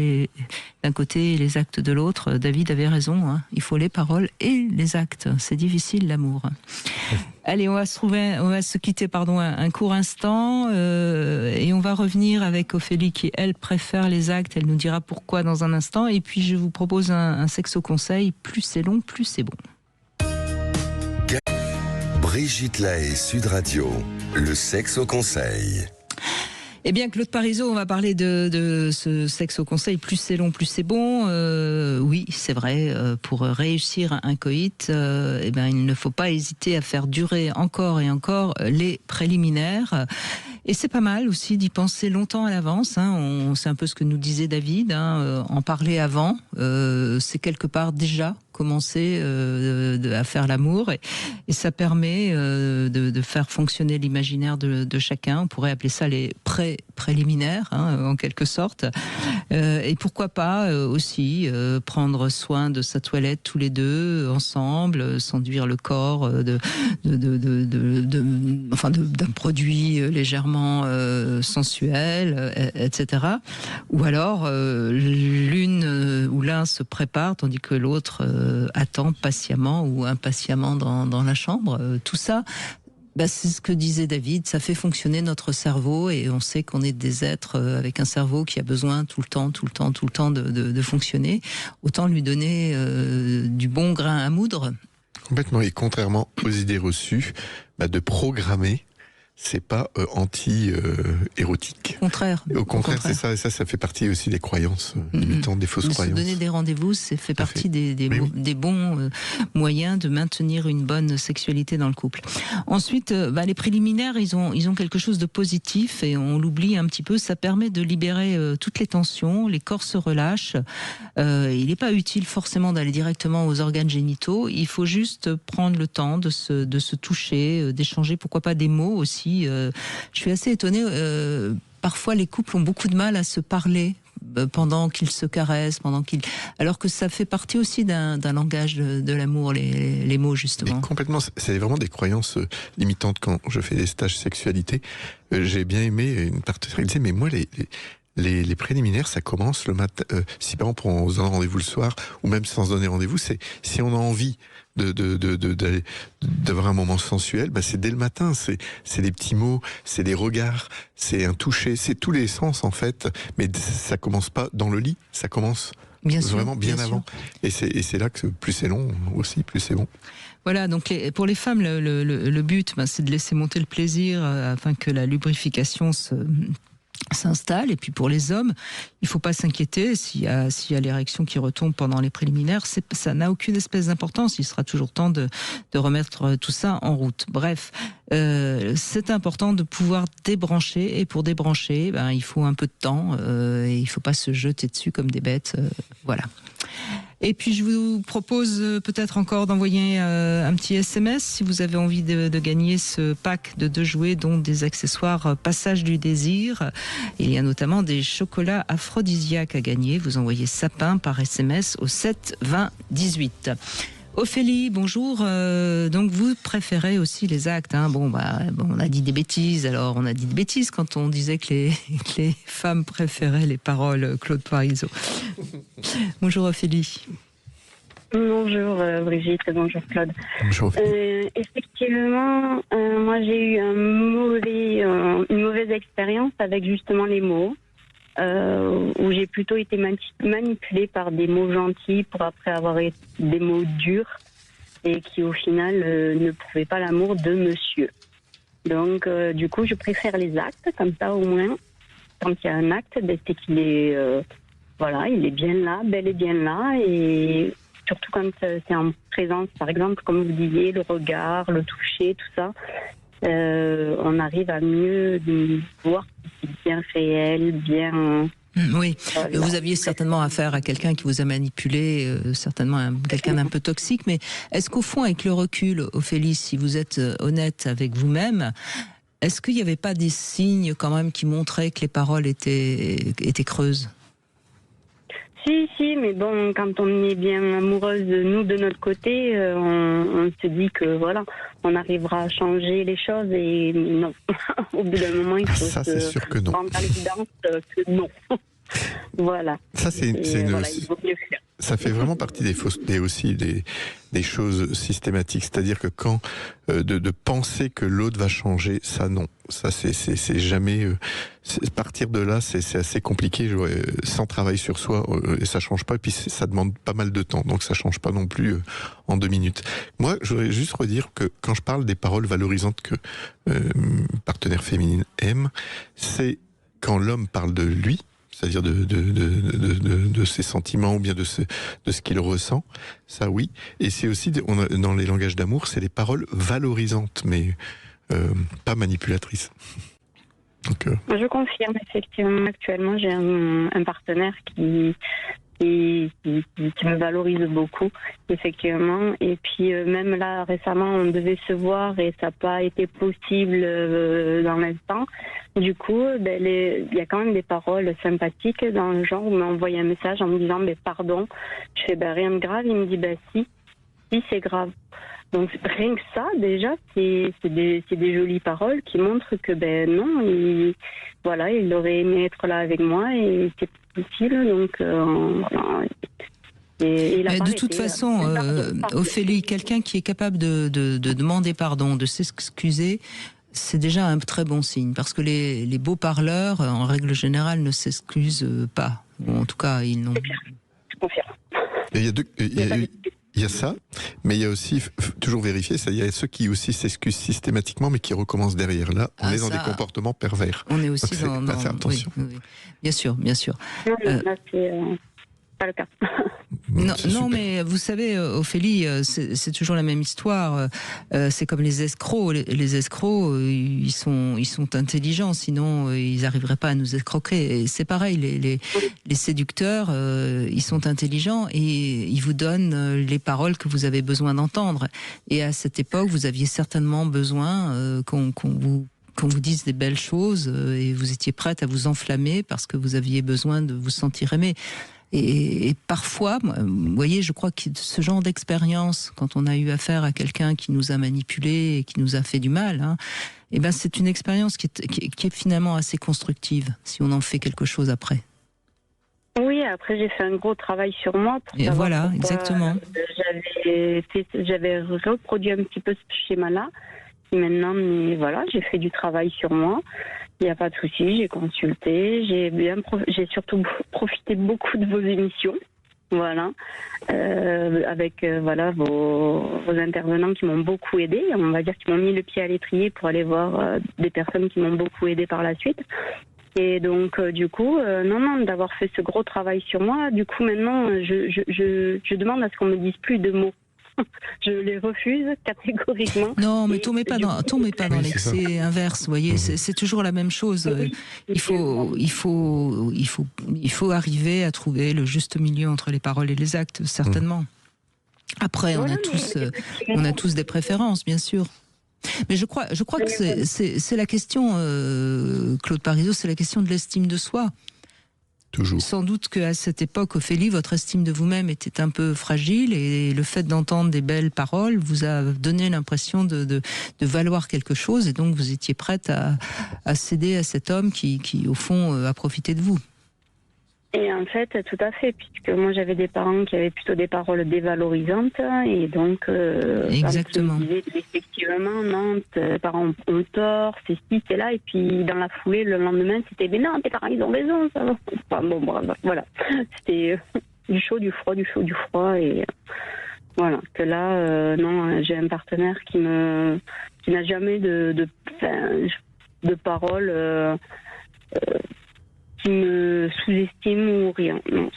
d'un côté et les actes de l'autre. David avait raison, il faut les paroles et les actes. C'est difficile l'amour. Allez, on va se quitter un court instant et on va revenir avec Ophélie qui, elle, préfère les actes. Elle nous dira pourquoi dans un instant. Et puis, je vous propose un sexo conseil. Plus c'est long, plus c'est bon. Brigitte Lahaie, Sud Radio, le sexo conseil. Eh bien, Claude Parisot, on va parler de ce sexe au conseil. Plus c'est long, plus c'est bon. Oui, c'est vrai. Pour réussir un coït, il ne faut pas hésiter à faire durer encore et encore les préliminaires. Et c'est pas mal aussi d'y penser longtemps à l'avance. C'est un peu ce que nous disait David. En parler avant, c'est quelque part déjà commencer à faire l'amour et ça permet de faire fonctionner l'imaginaire de chacun. On pourrait appeler ça les préliminaires, en quelque sorte. Et pourquoi pas aussi prendre soin de sa toilette tous les deux ensemble, s'enduire le corps d'un produit légèrement sensuel, etc. Ou alors l'une ou l'un se prépare tandis que l'autre attend patiemment ou impatiemment dans la chambre. Tout ça, c'est ce que disait David, ça fait fonctionner notre cerveau et on sait qu'on est des êtres avec un cerveau qui a besoin tout le temps de fonctionner. Autant lui donner du bon grain à moudre. Complètement, et contrairement aux idées reçues, de programmer c'est pas anti-érotique. Au contraire, c'est ça. Et ça fait partie aussi des croyances limitantes, des fausses croyances. Se donner des rendez-vous, ça fait partie des bons moyens de maintenir une bonne sexualité dans le couple. Ensuite, les préliminaires, ils ont quelque chose de positif et on l'oublie un petit peu. Ça permet de libérer toutes les tensions, les corps se relâchent. Il n'est pas utile forcément d'aller directement aux organes génitaux. Il faut juste prendre le temps de se toucher, d'échanger, pourquoi pas des mots aussi. Je suis assez étonnée. Parfois, les couples ont beaucoup de mal à se parler pendant qu'ils se caressent, alors que ça fait partie aussi d'un langage de l'amour, les mots justement. Et complètement, c'est vraiment des croyances limitantes. Quand je fais des stages sexualité, j'ai bien aimé une partenaire qui disait, mais moi les préliminaires, ça commence le matin. Si par exemple on se donne rendez-vous le soir, ou même sans se donner rendez-vous, c'est si on a envie d'avoir un moment sensuel, c'est dès le matin. C'est des petits mots, c'est des regards, c'est un toucher, c'est tous les sens en fait. Mais ça commence pas dans le lit, ça commence vraiment bien avant. Et c'est là que plus c'est long aussi, plus c'est bon. Voilà, donc pour les femmes, le but, c'est de laisser monter le plaisir afin que la lubrification s'installe. Et puis pour les hommes, il ne faut pas s'inquiéter s'il y a l'érection qui retombe pendant les préliminaires. Ça n'a aucune espèce d'importance. Il sera toujours temps de remettre tout ça en route. Bref, c'est important de pouvoir débrancher. Et pour débrancher, il faut un peu de temps. Et il ne faut pas se jeter dessus comme des bêtes. Voilà. Et puis je vous propose peut-être encore d'envoyer un petit SMS si vous avez envie de gagner ce pack de 2 jouets, dont des accessoires Passage du désir. Il y a notamment des chocolats aphrodisiaques à gagner. Vous envoyez sapin par SMS au 7 20 18. Ophélie, bonjour. Donc vous préférez aussi les actes. Bon, on a dit des bêtises. Alors on a dit des bêtises quand on disait que les femmes préféraient les paroles Claude Parizeau. Bonjour Ophélie. Bonjour Brigitte, bonjour Claude. Bonjour. Effectivement, moi j'ai eu une mauvaise expérience avec justement les mots. Où j'ai plutôt été manipulée par des mots gentils pour après avoir des mots durs et qui au final ne prouvaient pas l'amour de monsieur. Donc du coup je préfère les actes, comme ça au moins quand il y a un acte, c'est qu'il est il est bien là, bel et bien là, et surtout quand c'est en présence, par exemple comme vous disiez, le regard, le toucher, tout ça. On arrive à mieux voir si c'est bien réel, bien... Oui, vous aviez certainement affaire à quelqu'un qui vous a manipulé, certainement quelqu'un d'un peu toxique, mais est-ce qu'au fond, avec le recul, Ophélie, si vous êtes honnête avec vous-même, est-ce qu'il n'y avait pas des signes quand même qui montraient que les paroles étaient creuses ? Si, mais bon, quand on est bien amoureuse de notre côté, on se dit que on arrivera à changer les choses et non. Au bout d'un moment, il faut c'est sûr que non. rendre à l'évidence que non. Voilà. Ça, il vaut mieux faire. Ça fait vraiment partie des choses systématiques. C'est-à-dire que quand de penser que l'autre va changer, ça non. Ça c'est jamais. Partir de là, c'est assez compliqué. Sans travail sur soi, et ça change pas. Et puis ça demande pas mal de temps, donc ça change pas non plus en 2 minutes. Moi, je voudrais juste redire que quand je parle des paroles valorisantes que partenaire féminine aime, c'est quand l'homme parle de lui. C'est-à-dire de ses sentiments ou bien de ce qu'il ressent, ça oui. Et c'est aussi, dans les langages d'amour, c'est les paroles valorisantes, mais pas manipulatrices. Donc, Je confirme, effectivement, actuellement j'ai un partenaire qui me valorise beaucoup, effectivement. Et puis même là, récemment, on devait se voir et ça n'a pas été possible dans l'instant. Du coup, il y a quand même des paroles sympathiques dans le genre où il m'a envoyé un message en me disant pardon. Je fais rien de grave. Il me dit si c'est grave. Donc rien que ça, déjà, c'est des jolies paroles qui montrent que non, il aurait aimé être là avec moi et c'est possible. Donc de toute façon, Ophélie, quelqu'un qui est capable de demander pardon, de s'excuser, c'est déjà un très bon signe, parce que les beaux parleurs, en règle générale, ne s'excusent pas. Ou en tout cas, ils n'ont... Je confirme. Il y a ça, mais il y a aussi, toujours vérifier, il y a ceux qui aussi s'excusent systématiquement, mais qui recommencent derrière. Là, on est dans des comportements pervers. On est aussi donc dans... faire attention. Oui. Bien sûr. Non, là, c'est pas le cas. Non, mais vous savez, Ophélie, c'est toujours la même histoire. C'est comme les escrocs. Les escrocs, ils sont intelligents, sinon ils n'arriveraient pas à nous escroquer. Et c'est pareil, les séducteurs, ils sont intelligents et ils vous donnent les paroles que vous avez besoin d'entendre. Et à cette époque, vous aviez certainement besoin qu'on vous dise des belles choses et vous étiez prête à vous enflammer parce que vous aviez besoin de vous sentir aimé. Et parfois, vous voyez, je crois que ce genre d'expérience, quand on a eu affaire à quelqu'un qui nous a manipulés et qui nous a fait du mal, eh ben c'est une expérience qui est finalement assez constructive, si on en fait quelque chose après. Oui, après j'ai fait un gros travail sur moi pour savoir voilà, exactement. J'avais reproduit un petit peu ce schéma-là. Et maintenant, mais voilà, j'ai fait du travail sur moi. Il n'y a pas de souci, j'ai consulté, j'ai surtout profité beaucoup de vos émissions, voilà, avec voilà vos intervenants qui m'ont beaucoup aidé. On va dire qu'ils m'ont mis le pied à l'étrier pour aller voir des personnes qui m'ont beaucoup aidé par la suite. Et donc du coup, non, d'avoir fait ce gros travail sur moi, du coup maintenant, je demande à ce qu'on me dise plus de mots. Je les refuse catégoriquement. Non, mais tombez pas dans l'excès inverse. Vous voyez, c'est toujours la même chose. Il faut arriver à trouver le juste milieu entre les paroles et les actes, certainement. Après, on a tous des préférences, bien sûr. Mais je crois que c'est la question, Claude Parisot, c'est la question de l'estime de soi. Toujours. Sans doute qu'à cette époque, Ophélie, votre estime de vous-même était un peu fragile et le fait d'entendre des belles paroles vous a donné l'impression de valoir quelque chose et donc vous étiez prête à céder à cet homme qui au fond, a profité de vous. Et en fait, tout à fait, puisque moi j'avais des parents qui avaient plutôt des paroles dévalorisantes et donc exactement. Ils disaient effectivement non, tes parents ont tort, c'est ci, c'est là, et puis dans la foulée le lendemain c'était mais non, tes parents ils ont raison, ça va. Enfin, bon, voilà, c'était du chaud, du froid, du chaud, du froid et voilà que là non, j'ai un partenaire qui n'a jamais de paroles. Qui me sous-estime ou rien. Non,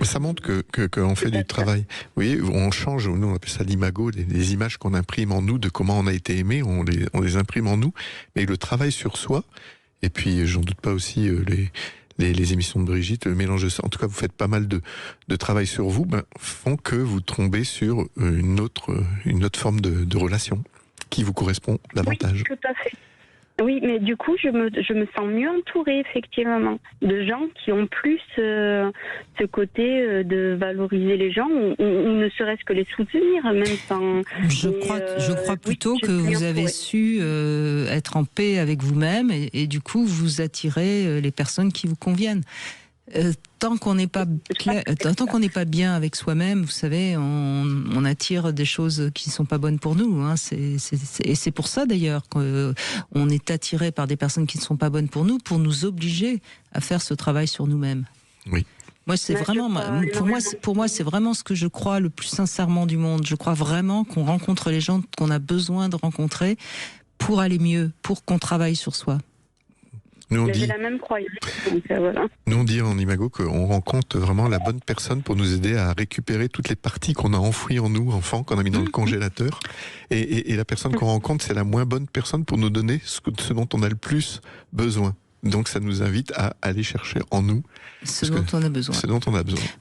ça montre qu'on fait du travail. Vous voyez, on change, nous on appelle ça l'imago, les images qu'on imprime en nous de comment on a été aimé, on les imprime en nous, mais le travail sur soi, et puis j'en doute pas aussi les émissions de Brigitte, le mélange de ça, en tout cas vous faites pas mal de travail sur vous, font que vous tombez sur une autre forme de relation qui vous correspond davantage. Oui, tout à fait. Oui, mais du coup, je me sens mieux entourée, effectivement, de gens qui ont plus ce côté de valoriser les gens, ou ne serait-ce que les soutenir, même sans... Je crois plutôt que vous avez su être en paix avec vous-même et du coup, vous attirez les personnes qui vous conviennent. Tant qu'on n'est pas bien avec soi-même, vous savez, on attire des choses qui ne sont pas bonnes pour nous. Et c'est pour ça d'ailleurs qu'on est attiré par des personnes qui ne sont pas bonnes pour nous obliger à faire ce travail sur nous-mêmes. Oui. Moi, c'est vraiment, pour moi, c'est vraiment ce que je crois le plus sincèrement du monde. Je crois vraiment qu'on rencontre les gens qu'on a besoin de rencontrer pour aller mieux, pour qu'on travaille sur soi. J'ai la même croyance. Donc, voilà. Nous, on dit en Imago qu'on rencontre vraiment la bonne personne pour nous aider à récupérer toutes les parties qu'on a enfouies en nous, enfants, qu'on a mis dans le congélateur. Et la personne qu'on rencontre, c'est la moins bonne personne pour nous donner ce dont on a le plus besoin. Donc ça nous invite à aller chercher en nous ce dont on a besoin.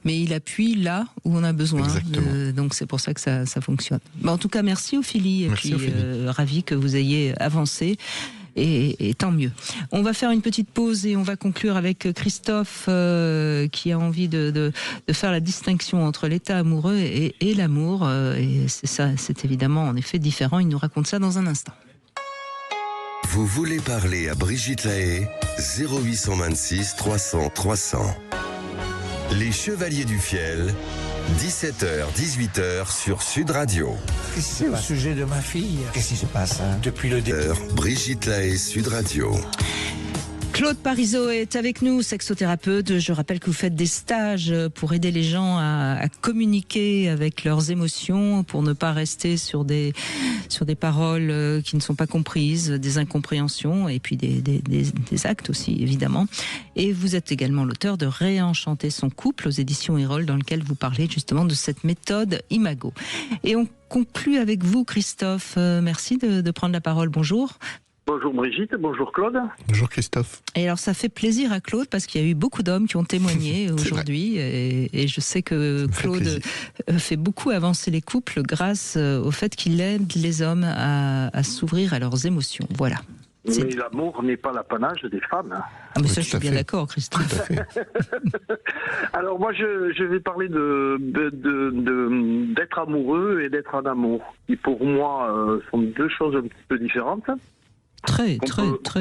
Mais il appuie là où on a besoin. Donc c'est pour ça que ça fonctionne. En tout cas, merci Ophélie. Merci Ophélie. Ravi que vous ayez avancé. Et tant mieux. On va faire une petite pause et on va conclure avec Christophe qui a envie de faire la distinction entre l'état amoureux et l'amour. Et c'est évidemment en effet différent. Il nous raconte ça dans un instant. Vous voulez parler à Brigitte Lahaie, 0826 300 300. Les Chevaliers du Fiel, 17h, 18h sur Sud Radio. C'est au sujet de ma fille. Qu'est-ce qui se passe depuis le début? Brigitte Lahaie, Sud Radio. Claude Parisot est avec nous, sexothérapeute. Je rappelle que vous faites des stages pour aider les gens à communiquer avec leurs émotions, pour ne pas rester sur des paroles qui ne sont pas comprises, des incompréhensions et puis des actes aussi, évidemment. Et vous êtes également l'auteur de Réenchanter son couple aux éditions Erol, dans lequel vous parlez justement de cette méthode Imago. Et on conclut avec vous, Christophe. Merci de prendre la parole. Bonjour. Bonjour Brigitte, bonjour Claude. Bonjour Christophe. Et alors ça fait plaisir à Claude parce qu'il y a eu beaucoup d'hommes qui ont témoigné aujourd'hui et je sais que Claude fait beaucoup avancer les couples grâce au fait qu'il aide les hommes à s'ouvrir à leurs émotions. Voilà. Mais l'amour n'est pas l'apanage des femmes. Ah mais ça je suis bien d'accord, Christophe. Alors moi je vais parler d'être amoureux et d'être en amour, qui pour moi sont deux choses un petit peu différentes. Très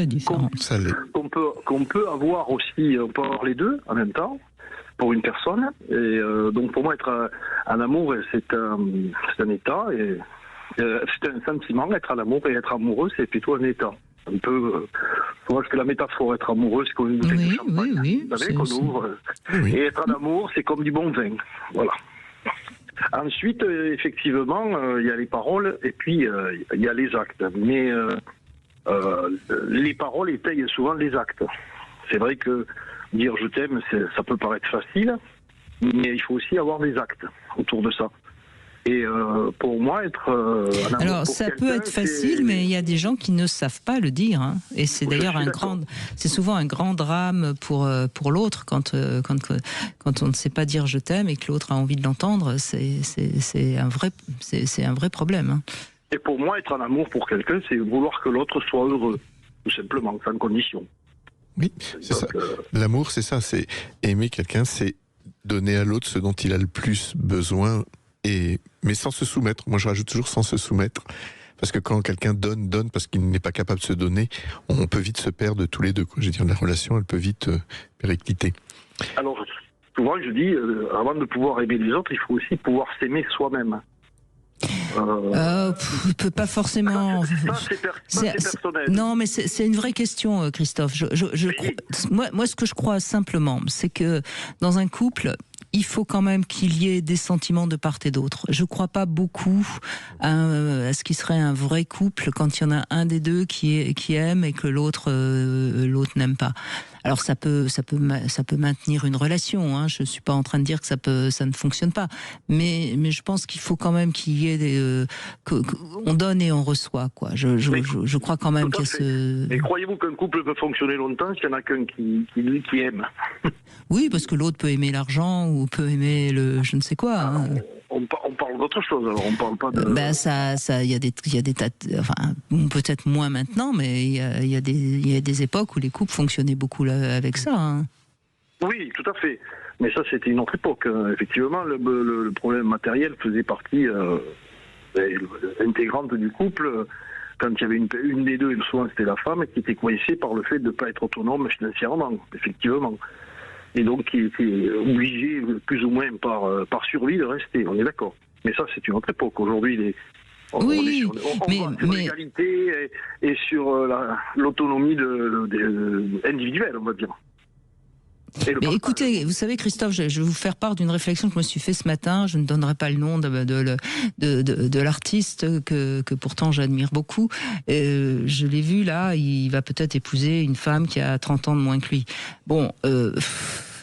différentes. Qu'on peut avoir aussi, on peut avoir les deux en même temps pour une personne. Et donc pour moi être en amour c'est un état et c'est un sentiment. Être en amour et être amoureux c'est plutôt un état. Un peu, je pense que la métaphore être amoureux, c'est comme une bouteille de champagne. Oui, vous savez, qu'on ouvre. Oui. Et être en amour, c'est comme du bon vin. Voilà. Ensuite, effectivement, il y a les paroles et puis il y a les actes. Mais les paroles étayent souvent les actes. C'est vrai que dire je t'aime, ça peut paraître facile, mais il faut aussi avoir des actes autour de ça. Et pour moi, être un amour alors ça peut être facile, mais il y a des gens qui ne savent pas le dire, hein. Et c'est d'ailleurs c'est souvent un grand drame pour l'autre quand on ne sait pas dire je t'aime et que l'autre a envie de l'entendre. C'est un vrai problème. Hein. Et pour moi, être en amour pour quelqu'un, c'est vouloir que l'autre soit heureux, tout simplement, sans condition. Oui, c'est ça. L'amour, c'est ça. C'est aimer quelqu'un, c'est donner à l'autre ce dont il a le plus besoin. Mais sans se soumettre. Moi, je rajoute toujours sans se soumettre. Parce que quand quelqu'un donne parce qu'il n'est pas capable de se donner, on peut vite se perdre tous les deux. Je veux dire, la relation, elle peut vite péricliter. Alors, souvent, je dis, avant de pouvoir aimer les autres, il faut aussi pouvoir s'aimer soi-même. Peut pas forcément. C'est personnel. Non, mais c'est une vraie question, Christophe. Moi, ce que je crois simplement, c'est que dans un couple, il faut quand même qu'il y ait des sentiments de part et d'autre. Je crois pas beaucoup à ce qui serait un vrai couple quand il y en a un des deux qui aime et que l'autre n'aime pas. Alors ça peut maintenir une relation. Hein. Je suis pas en train de dire que ça ne fonctionne pas. Mais je pense qu'il faut quand même qu'il y ait qu'on donne et on reçoit, quoi. Je crois quand même qu'il y a ce. Et croyez-vous qu'un couple peut fonctionner longtemps s'il y en a qu'un qui aime? Oui, parce que l'autre peut aimer l'argent ou peut aimer le je ne sais quoi. Hein. On parle d'autre chose, alors on parle pas de. Il y a des tas enfin, peut-être moins maintenant, mais il y a des époques où les couples fonctionnaient beaucoup avec ça. Hein. Oui, tout à fait. Mais ça, c'était une autre époque. Effectivement, le problème matériel faisait partie intégrante du couple. Quand il y avait une des deux, et souvent c'était la femme, qui était coincée par le fait de ne pas être autonome financièrement, effectivement. Et donc qui était obligé, plus ou moins par survie, de rester. On est d'accord. Mais ça, c'est une autre époque. Aujourd'hui, on est sur l'égalité et sur l'autonomie individuelle, on va dire. Mais écoutez, vous savez, Christophe, je vais vous faire part d'une réflexion que je me suis fait ce matin. Je ne donnerai pas le nom de l'artiste que pourtant j'admire beaucoup. Je l'ai vu là, il va peut-être épouser une femme qui a 30 ans de moins que lui. Bon,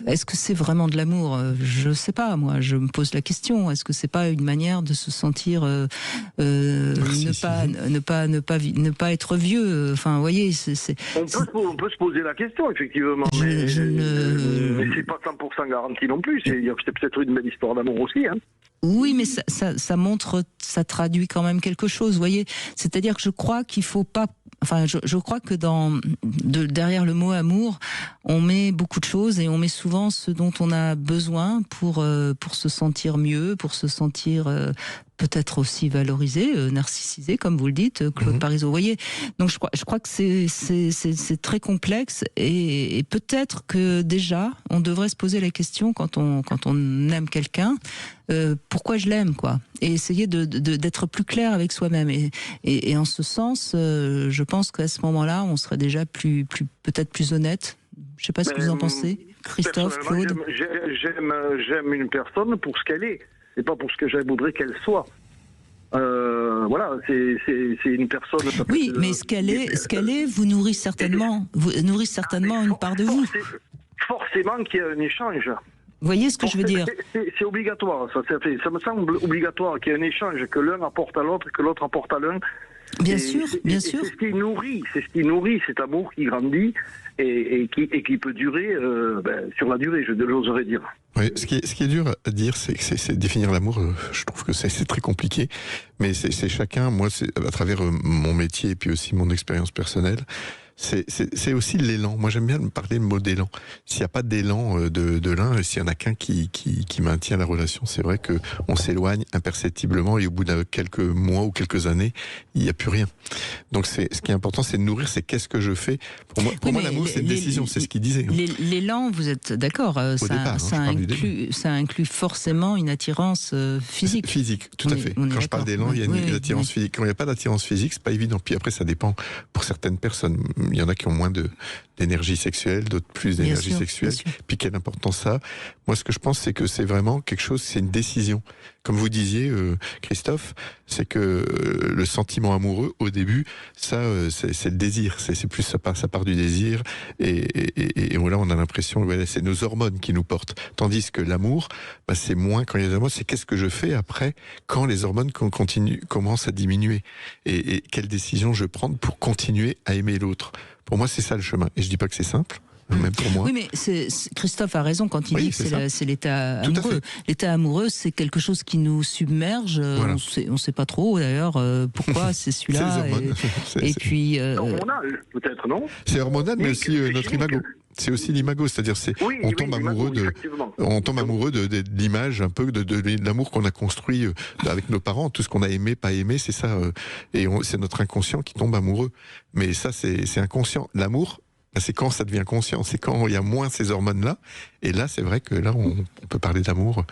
est-ce que c'est vraiment de l'amour? Je sais pas, moi, je me pose la question. Est-ce que c'est pas une manière de se sentir ne pas être vieux? Enfin, vous voyez, on peut se poser la question, effectivement. Mais c'est pas 100% garanti non plus. C'est peut-être une belle histoire d'amour aussi, hein. Oui, mais ça montre, ça traduit quand même quelque chose, vous voyez. C'est-à-dire que je crois qu'il faut pas. Enfin, je crois que derrière le mot amour, on met beaucoup de choses et on met souvent ce dont on a besoin pour se sentir mieux, pour se sentir peut-être aussi valorisé, narcissisé, comme vous le dites, Claude Parisot. Vous voyez, donc je crois que c'est très complexe et peut-être que déjà on devrait se poser la question quand on aime quelqu'un, pourquoi pourquoi je l'aime, quoi. Et essayer d'être plus clair avec soi-même. Et en ce sens, je pense qu'à ce moment-là, on serait déjà peut-être plus honnête. Je ne sais pas ce que vous en pensez, Christophe, Claude. J'aime une personne pour ce qu'elle est, et pas pour ce que je voudrais qu'elle soit. Voilà, c'est une personne. Oui, mais ce qu'elle est, vous nourrit certainement une part de vous. Forcément qu'il y a un échange. Vous voyez ce que je veux dire? C'est obligatoire, ça me semble obligatoire qu'il y ait un échange, que l'un apporte à l'autre, que l'autre apporte à l'un. Bien sûr. C'est ce qui nourrit cet amour qui grandit et qui peut durer sur la durée, j'oserais dire. Oui, ce qui est dur à dire, c'est définir l'amour. Je trouve que c'est très compliqué, mais c'est chacun. Moi, c'est à travers mon métier et puis aussi mon expérience personnelle. C'est aussi l'élan. Moi, j'aime bien parler le mot d'élan. S'il n'y a pas d'élan de l'un, s'il y en a qu'un qui maintient la relation, c'est vrai que on s'éloigne imperceptiblement et au bout de quelques mois ou quelques années, il n'y a plus rien. Donc, ce qui est important, c'est de nourrir. C'est qu'est-ce que je fais. Pour moi, l'amour, c'est une décision. C'est ce qu'il disait. L'élan, vous êtes d'accord? Ça inclut forcément une attirance physique. Physique, tout à fait. Quand je parle d'élan, il y a une attirance physique. Quand il n'y a pas d'attirance physique, c'est pas évident. Puis après, ça dépend pour certaines personnes. Il y en a qui ont moins d'énergie sexuelle, d'autres plus d'énergie sexuelle. Puis quelle importance ça a. Moi, ce que je pense, c'est que c'est vraiment quelque chose, c'est une décision. Comme vous disiez, Christophe, c'est que le sentiment amoureux, au début, ça, c'est le désir. C'est plus ça part du désir. Et voilà, on a l'impression, voilà, c'est nos hormones qui nous portent. Tandis que l'amour, c'est moins quand il y a des hormones, c'est qu'est-ce que je fais après, quand les hormones commencent à diminuer. Et quelle décision je prends pour continuer à aimer l'autre. Pour moi, c'est ça le chemin. Et je dis pas que c'est simple. Même pour moi. Oui, mais Christophe a raison quand il dit que c'est l'état amoureux. L'état amoureux, c'est quelque chose qui nous submerge. Voilà. On ne sait pas trop d'ailleurs pourquoi c'est celui-là. Et puis. Hormonal, peut-être, non? C'est hormonal, mais aussi notre imago. C'est aussi l'imago, c'est-à-dire on tombe amoureux de l'image un peu de l'amour qu'on a construit avec nos parents, tout ce qu'on a aimé, pas aimé, c'est ça. Et c'est notre inconscient qui tombe amoureux. Mais ça, c'est inconscient. L'amour, c'est quand ça devient conscient, c'est quand il y a moins ces hormones-là. Et là, c'est vrai que là, on peut parler d'amour.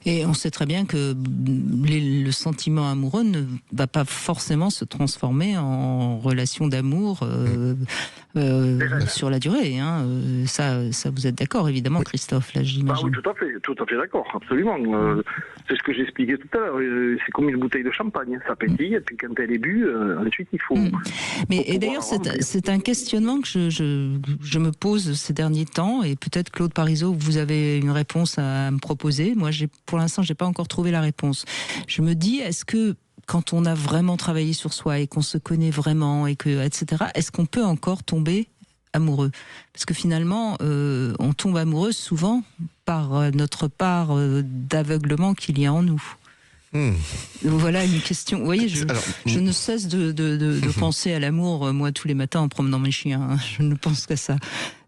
Et on sait très bien que le sentiment amoureux ne va pas forcément se transformer en relation d'amour sur la durée. Hein. Ça, vous êtes d'accord, évidemment, Christophe, là, j'imagine. Oui, tout à fait d'accord, absolument. C'est ce que j'expliquais tout à l'heure. C'est comme une bouteille de champagne. Ça pétille, et puis quand elle est bue, ensuite, il faut... Et d'ailleurs, c'est un questionnement que je me pose ces derniers temps, et peut-être Claude Parizeau, vous avez une réponse à me proposer. Moi, pour l'instant, j'ai pas encore trouvé la réponse. Je me dis, est-ce que quand on a vraiment travaillé sur soi et qu'on se connaît vraiment, etc., est-ce qu'on peut encore tomber amoureux? Parce que finalement, on tombe amoureux souvent par notre part d'aveuglement qu'il y a en nous. Voilà une question. Vous voyez, je ne cesse de penser à l'amour, moi, tous les matins en promenant mes chiens. Hein. Je ne pense qu'à ça.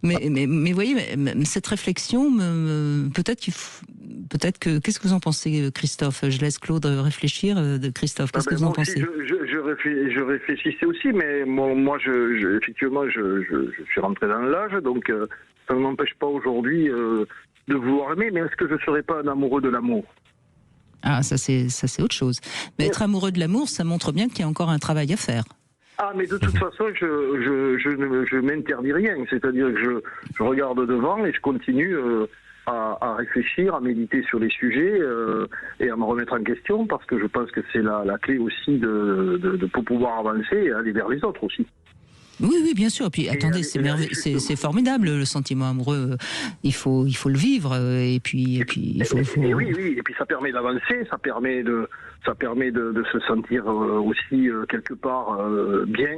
Mais vous voyez, cette réflexion, peut-être que... Qu'est-ce que vous en pensez, Christophe? Je laisse Claude réfléchir. Christophe, qu'est-ce que vous en pensez? Je réfléchissais aussi, mais moi, effectivement, je suis rentré dans l'âge, donc ça ne m'empêche pas aujourd'hui de vouloir aimer, mais est-ce que je ne serais pas un amoureux de l'amour? Ah, ça c'est autre chose. Mais être amoureux de l'amour, ça montre bien qu'il y a encore un travail à faire. Ah, mais de toute façon, je m'interdis rien. C'est-à-dire que je regarde devant et je continue à réfléchir, à méditer sur les sujets et à me remettre en question, parce que je pense que c'est la clé aussi pour pouvoir avancer et aller vers les autres aussi. Oui, bien sûr. Puis attendez, c'est formidable le sentiment amoureux. Il faut le vivre et puis il faut. Oui, et puis ça permet d'avancer, ça permet de se sentir aussi quelque part bien,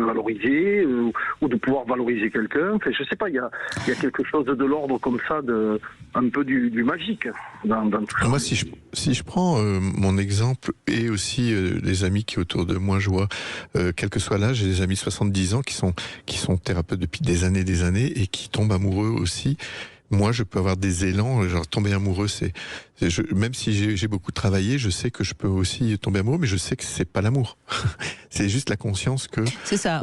valorisé, ou de pouvoir valoriser quelqu'un. Enfin, je sais pas, il y a quelque chose de l'ordre comme ça, un peu du magique dans tout ça. Moi, si je prends mon exemple et aussi les amis qui autour de moi, je vois, quel que soit l'âge, j'ai des amis de 70 ans qui sont thérapeutes depuis des années et qui tombent amoureux aussi. Moi, je peux avoir des élans, genre tomber amoureux, même si j'ai beaucoup travaillé, je sais que je peux aussi tomber amoureux, mais je sais que c'est pas l'amour. C'est juste la conscience que... C'est ça,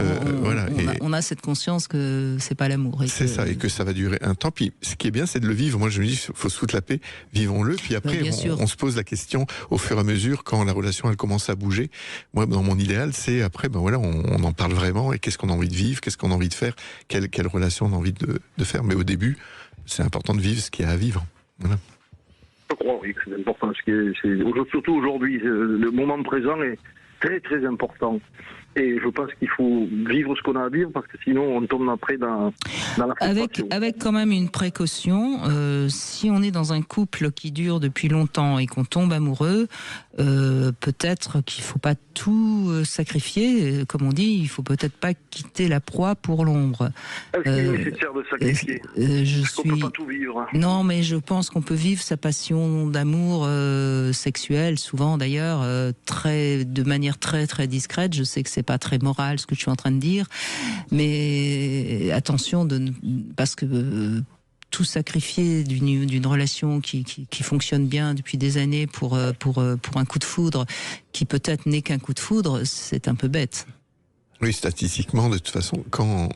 on a cette conscience que c'est pas l'amour. C'est ça, et que ça va durer un temps. Puis ce qui est bien, c'est de le vivre. Moi, je me dis, il faut se foutre la paix, vivons-le. Puis après, on se pose la question au fur et à mesure, quand la relation, elle commence à bouger. Moi, dans mon idéal, c'est après, on en parle vraiment, et qu'est-ce qu'on a envie de vivre, qu'est-ce qu'on a envie de faire, quelle relation on a envie de faire. Mais au début, c'est important de vivre ce qu'il y a à vivre. Voilà. Je crois, oui, que c'est important. Surtout aujourd'hui, le moment présent est très très important. Et je pense qu'il faut vivre ce qu'on a à vivre, parce que sinon on tombe après dans la frustration. Avec quand même une précaution, si on est dans un couple qui dure depuis longtemps et qu'on tombe amoureux, peut-être qu'il ne faut pas tout sacrifier, comme on dit, il ne faut peut-être pas quitter la proie pour l'ombre. Est-ce qu'il est nécessaire de sacrifier? On ne peut pas tout vivre. Non, mais je pense qu'on peut vivre sa passion d'amour sexuel, souvent d'ailleurs, de manière très très discrète. Je sais que c'est pas très moral ce que je suis en train de dire, mais attention, parce que tout sacrifier d'une relation qui fonctionne bien depuis des années pour un coup de foudre qui peut-être n'est qu'un coup de foudre, c'est un peu bête. Oui, statistiquement, de toute façon, quand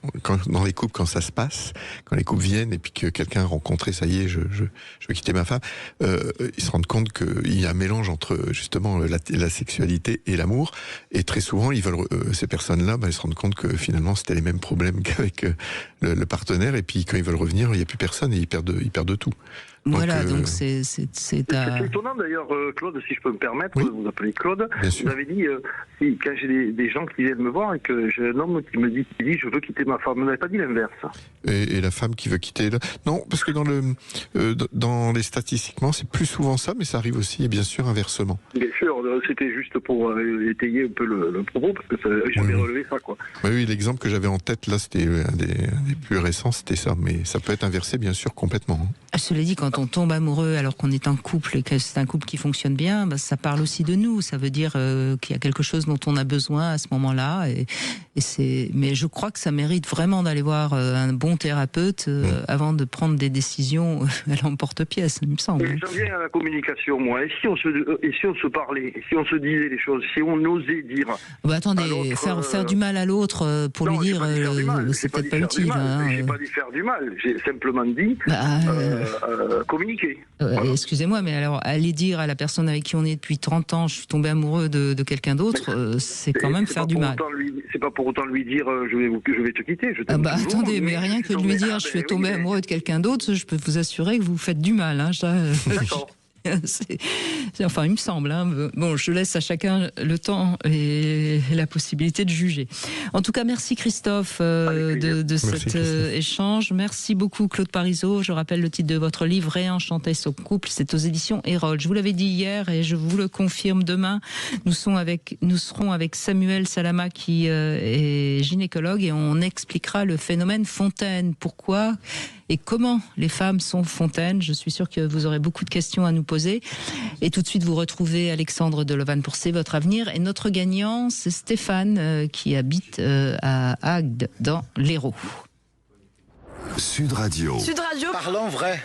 dans les couples, quand ça se passe, quand les couples viennent et puis que quelqu'un a rencontré, ça y est, je veux quitter ma femme, ils se rendent compte qu'il y a un mélange entre justement la sexualité et l'amour. Et très souvent, ces personnes-là, ils se rendent compte que finalement, c'était les mêmes problèmes qu'avec le partenaire. Et puis quand ils veulent revenir, il n'y a plus personne et ils perdent tout. Voilà, donc c'est étonnant d'ailleurs, Claude, si je peux me permettre, oui. vous appelez Claude, Bien sûr. vous avez dit, quand j'ai des gens qui viennent me voir et que j'ai un homme qui me dit je veux quitter ma femme, vous n'avez pas dit l'inverse. Et la femme qui veut quitter... Non, parce que dans les statistiquement, c'est plus souvent ça, mais ça arrive aussi, et bien sûr, inversement. Bien sûr, c'était juste pour étayer un peu le propos, parce que j'avais relevé ça, quoi. Oui, l'exemple que j'avais en tête, là, c'était un des plus récents, c'était ça, mais ça peut être inversé, bien sûr, complètement. Cela dit, quand on tombe amoureux alors qu'on est en couple et que c'est un couple qui fonctionne bien, ça parle aussi de nous. Ça veut dire qu'il y a quelque chose dont on a besoin à ce moment-là. Mais je crois que ça mérite vraiment d'aller voir un bon thérapeute avant de prendre des décisions à l'emporte-pièce, il me semble. J'en viens à la communication, moi. Et si on se parlait, si on se disait les choses, si on osait dire... attendez, faire du mal à l'autre pour lui dire, c'est peut-être pas utile. J'ai pas dit faire du mal, j'ai simplement dit communiquer. Voilà. Excusez-moi, mais alors aller dire à la personne avec qui on est depuis 30 ans, je suis tombé amoureux de quelqu'un d'autre, c'est quand même faire du mal. C'est pas pour autant lui dire je vais te quitter. Attendez, mais rien que de lui dire je suis tombé amoureux de quelqu'un d'autre, je peux vous assurer que vous faites du mal. D'accord. Enfin, il me semble. Bon, je laisse à chacun le temps et la possibilité de juger. En tout cas, merci Christophe de cet échange. Merci beaucoup Claude Parisot. Je rappelle le titre de votre livre, Réenchanter son couple. C'est aux éditions Erol. Je vous l'avais dit hier et je vous le confirme demain. Nous serons avec Samuel Salama qui est gynécologue et on expliquera le phénomène fontaine. Pourquoi et comment les femmes sont fontaines. Je suis sûre que vous aurez beaucoup de questions à nous poser. Et tout de suite, vous retrouvez Alexandre Delovan pour C'est votre avenir. Et notre gagnant, c'est Stéphane qui habite à Agde, dans l'Hérault. Sud Radio. Sud Radio. Parlons vrai.